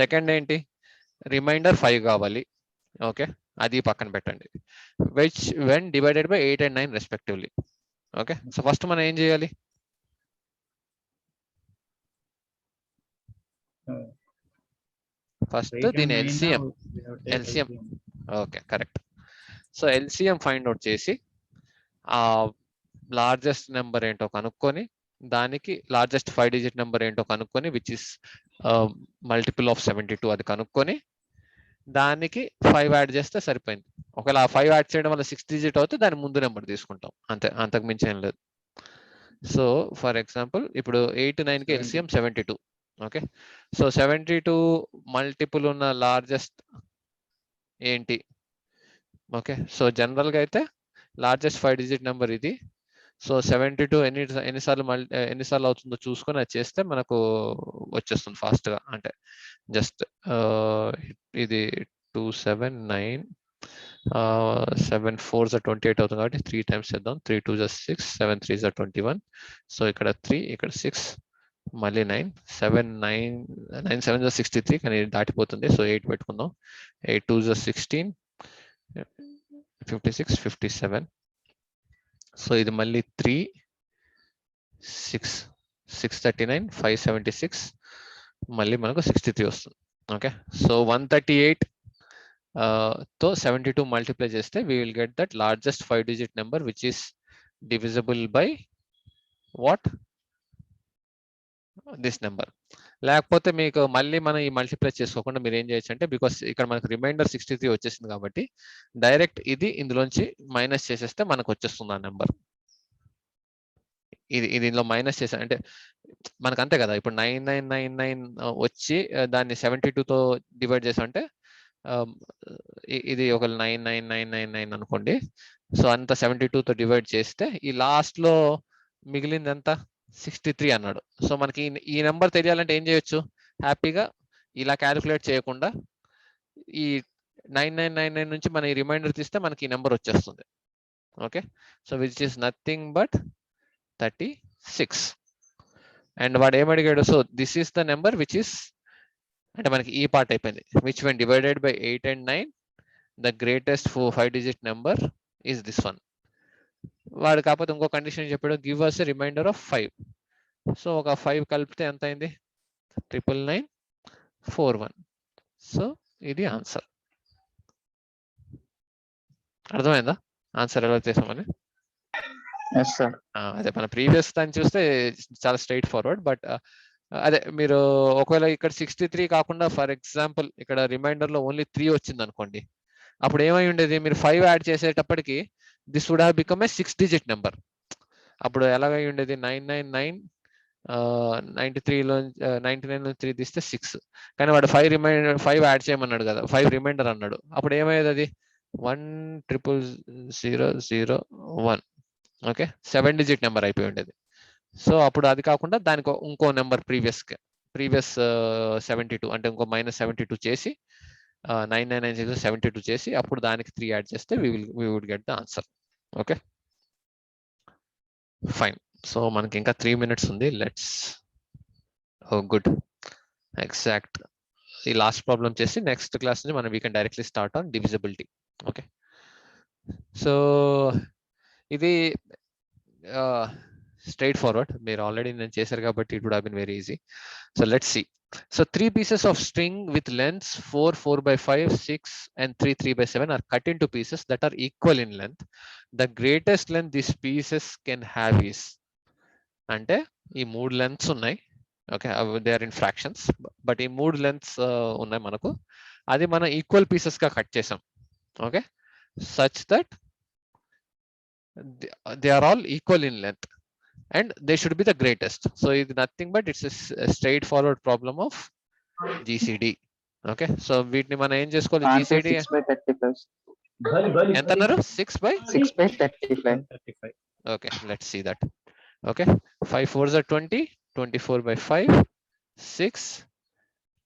సెకండ్ ఏంటి, రిమైండర్ 5 కావాలి. ఓకే, అది పక్కన పెట్టండి. Which when divided by 8 and 9 respectively. Okay, so first మనం ఏం చేయాలి? ఫస్ట్ దీని LCM. Okay, correct. So LCM find out చేసి ఆ లార్జెస్ట్ నెంబర్ ఏంటో కనుక్కొని, దానికి లార్జెస్ట్ 5 డిజిట్ నెంబర్ ఏంటో కనుక్కొని, విచ్ ఇస్ మల్టిపుల్ ఆఫ్ 72, అది కనుక్కొని దానికి 5 యాడ్ చేస్తే సరిపోయింది. ఒకవేళ ఆ 5 యాడ్ చేయడం వల్ల 6 డిజిట్ అవుతే దాని ముందు నెంబర్ తీసుకుంటాం, అంతే, అంతకు మించి ఏం లేదు. సో ఫర్ ఎగ్జాంపుల్ ఇప్పుడు 8 9 కి ఎల్సిఎం 72. ఓకే, సో 72 మల్టిపుల్ ఉన్న లార్జెస్ట్ ఏంటి? ఓకే, సో జనరల్ గా అయితే లార్జెస్ట్ 5 డిజిట్ నెంబర్ ఇది. సో 72 ఎన్నిసార్లు అవుతుందో చూసుకొని అది చేస్తే మనకు వచ్చేస్తుంది ఫాస్ట్ గా. అంటే జస్ట్ ఇది 2 7 9 7 4 28 అవుతుంది కాబట్టి 3 టైమ్స్ చేద్దాం. 3 2 6, 7 3 21. సో ఇక్కడ 3, ఇక్కడ 6, మళ్ళీ 9, 7 9 9 7 63, కానీ దాటిపోతుంది. సో 8 పెట్టుకుందాం. 8 2 16, 56 57. సో ఇది మళ్ళీ 3 6 639, 576, మళ్ళీ మనకు 63 వస్తుంది. ఓకే, సో 138 తో 72 మల్టిప్లై చేస్తే we will get that largest 5 digit number which is divisible by what? This number. లేకపోతే మీకు మళ్ళీ మనం ఈ మల్టిప్లై చేసుకోకుండా మీరు ఏం చేయొచ్చు అంటే, బికాస్ ఇక్కడ మనకు రిమైండర్ 63 వచ్చేసింది కాబట్టి డైరెక్ట్ ఇది ఇందులోంచి మైనస్ చేసేస్తే మనకు వచ్చేస్తుంది ఆ నెంబర్. ఇది ఇందులో మైనస్ చేసా అంటే మనకు అంతే కదా, ఇప్పుడు 9999 వచ్చి దాన్ని 72తో డివైడ్ చేసామంటే ఇది ఒక 99999 అనుకోండి. సో అంత 72తో డివైడ్ చేస్తే ఈ లాస్ట్ లో మిగిలింది ఎంత 63 అన్నాడు. సో మనకి ఈ నెంబర్ తెలియాలంటే ఏం చేయొచ్చు, హ్యాపీగా ఇలా క్యాలిక్యులేట్ చేయకుండా ఈ 9999 నుంచి మన ఈ రిమైండర్ తీస్తే మనకి ఈ నెంబర్ వచ్చేస్తుంది. Okay, so which is nothing but 36. And వాడు ఏమడిగాడు, so this is the number which is అంటే మనకి ఈ పార్ట్ అయిపోయింది, which when divided by 8 and 9 the greatest 5-digit number is this one. వాడు కాకపోతే ఇంకో కండిషన్ చెప్పాడు, give us a reminder of 5. So ఒక 5 కలిపితే ఎంత అయింది, 99941. సో ఇది ఆన్సర్. అర్థమైందా ఆన్సర్ ఎలా చేసామని? Yes sir. అదే మన ప్రీవియస్ దాన్ని చూస్తే చాలా స్ట్రైట్ ఫార్వర్డ్. బట్ అదే మీరు ఒకవేళ ఇక్కడ 63 కాకుండా ఫర్ ఎగ్జాంపుల్ ఇక్కడ రిమైండర్ లో ఓన్లీ 3 వచ్చింది అనుకోండి, అప్పుడు ఏమై ఉండేది, మీరు 5 యాడ్ చేసేటప్పటికి this would have become a 6-digit number. అప్పుడు ఎలాగై ఉండేది, 93లో 99 లో 3 తీస్తే 6, కానీ వాడు 5 యాడ్ చేయమన్నాడు కదా, 5 రిమైండర్ అన్నాడు. అప్పుడు ఏమయ్యేది, అది 1000001. ఓకే, 7-digit నెంబర్ అయిపోయి ఉండేది. సో అప్పుడు అది కాకుండా దానికి ఇంకో నెంబర్ ప్రీవియస్ 72 అంటే ఇంకో -72 చేసి 9996 చేసి అప్పుడు దానికి 3 యాడ్ చేస్తే we would get the answer. Okay fine. So మనకి ఇంకా 3 minutes ఉంది. లెట్స్ గుడ్ ఎగ్జాక్ట్ ఈ లాస్ట్ ప్రాబ్లం చేసి నెక్స్ట్ క్లాస్ నుంచి మనం we can directly start on divisibility. Okay, so ఇది స్ట్రైట్ ఫార్వర్డ్, మీరు ఆల్రెడీ నేను చేశారు కాబట్టి it would have been very easy. So let's see. So 3 pieces of string with lengths 4, 4/5, 6 and 3, 3/7 are cut into pieces that are equal in length. The greatest length these pieces can have is, అంటే ఈ 3 lengths ఉన్నాయి. Okay, they are in fractions, but ఈ 3 lengths ఉన్నాయి మనకు, అది మనం equal pieces గా cut చేసాం. Okay, such that they are all equal in length and they should be the greatest. So it's nothing but it's a straightforward problem of GCD. Okay, so వీటిని మనం ఏం చేసుకోవాలి, GCD 6/35. ఎంత అన్నారు, 6/35. Okay, let's see that. Okay, 5 4s are 20, 24/5, 6,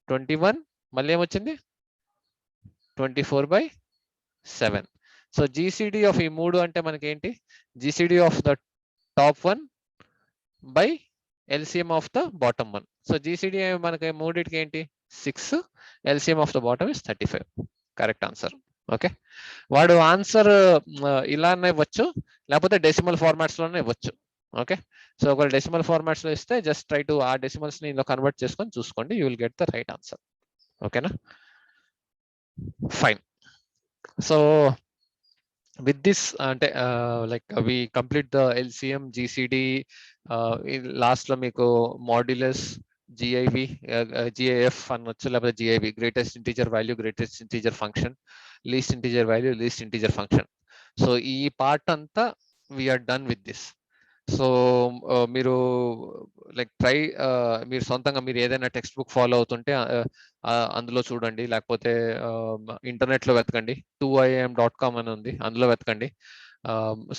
21, మళ్ళీ ఏమొచ్చింది 24/7. So GCD of ఈ 3 అంటే మనకి ఏంటి, GCD of the top 1 by LCM of the bottom 1. So GCD మనకి మూడిటికి ఏంటి 6, LCM of the bottom is 35. Correct answer. Okay, వాడు ఆన్సర్ ఇలానే ఇవ్వచ్చు, లేకపోతే డెసిమల్ ఫార్మాట్స్ లోనే ఇవ్వచ్చు. ఓకే, సో ఒక డెసిమల్ ఫార్మాట్స్ లో ఇస్తే జస్ట్ ట్రై టు ఆ డెసిమల్స్ ని ఇందులో కన్వర్ట్ చేసుకొని చూసుకోండి, you will get the right answer. ఓకేనా, ఫైన్. సో with this అంటే like we complete the LCM GCD. Last లో మీకు మాడ్యులస్, GIV, GIF అనొచ్చు, లేకపోతే GIV greatest integer value, greatest integer function, least integer value, least integer function. So ఈ part అంతా we are done with this. So మీరు like try, మీరు సొంతంగా మీరు ఏదైనా టెక్స్ట్ బుక్ ఫాలో అవుతుంటే అందులో చూడండి, లేకపోతే ఇంటర్నెట్ లో వెతకండి, 2iim.com అని ఉంది, అందులో వెతకండి.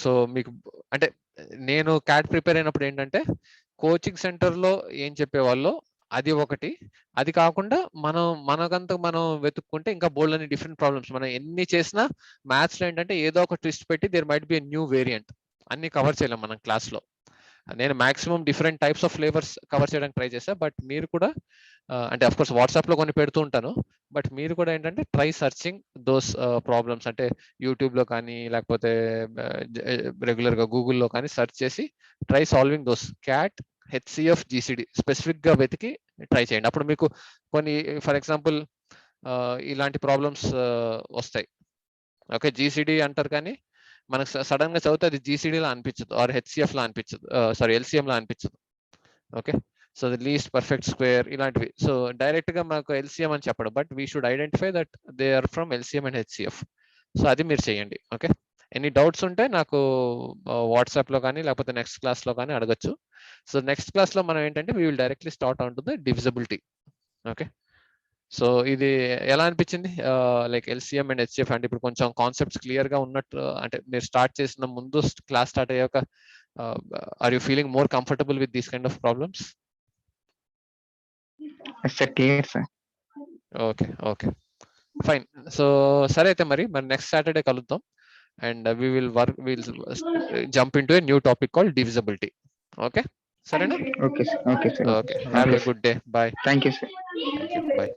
సో మీకు అంటే నేను క్యాట్ ప్రిపేర్ అయినప్పుడు ఏంటంటే కోచింగ్ సెంటర్ లో ఏం చెప్పేవాళ్ళు అది ఒకటి, అది కాకుండా మనకంతా మనం వెతుక్కుంటే ఇంకా బోల్డ్ అని డిఫరెంట్ ప్రాబ్లమ్స్ మనం ఎన్ని చేసినా మ్యాథ్స్ లో ఏంటంటే ఏదో ఒక ట్విస్ట్ పెట్టి there might be new variant, అన్ని కవర్ చేయలేం మనం క్లాస్ లో. నేను maximum different types of flavours cover చేయడానికి ట్రై చేశా, బట్ మీరు కూడా అంటే అఫ్ కోర్స్ వాట్సాప్ లో కొన్ని పెడుతూ ఉంటాను, బట్ మీరు కూడా ఏంటంటే ట్రై సర్చింగ్ దోస్ ప్రాబ్లమ్స్, అంటే యూట్యూబ్ లో కానీ లేకపోతే రెగ్యులర్ గా గూగుల్లో కానీ సెర్చ్ చేసి try solving those cat HCF GCD specific గా వెతికి ట్రై చేయండి. అప్పుడు మీకు కొన్ని ఫర్ ఎగ్జాంపుల్ ఇలాంటి ప్రాబ్లమ్స్ వస్తాయి. ఓకే, GCD అంటారు కానీ మనకు సడన్ గా చదివితే అది GCD లా అనిపించదు, ఆర్ HCF లా అనిపించదు, సారీ LCM లా అనిపించదు. Okay, so the least perfect square ఇలాంటివి. సో డైరెక్ట్ గా మాకు ఎల్సిఎం అని చెప్పడం, but we should identify that they are from LCM and HCF. So అది మీరు చేయండి. ఓకే, ఎనీ డౌట్స్ ఉంటే నాకు వాట్సాప్ లో కానీ లేకపోతే నెక్స్ట్ క్లాస్ లో కానీ అడగచ్చు. సో నెక్స్ట్ క్లాస్ లో మనం ఏంటంటే we will directly start on to the divisibility. Okay, so ఇది ఎలా అనిపించింది? లైక్ ఎల్సిఎం అండ్ హెచ్సిఎఫ్ అంటే ఇప్పుడు కొంచెం కాన్సెప్ట్స్ క్లియర్ గా ఉన్నట్టు, అంటే మీరు స్టార్ట్ చేసిన ముందు క్లాస్ స్టార్ట్ అయ్యాక are you feeling more comfortable with these kind of problems? Sir clear sir. Okay okay fine. So సరే అయితే మరి నెక్స్ట్ సాటర్డే కలుద్దాం and will jump into a new topic called divisibility. Okay సరేనా? Okay sir. Okay sir. Okay, have a good day. Bye. Thank you sir. Bye.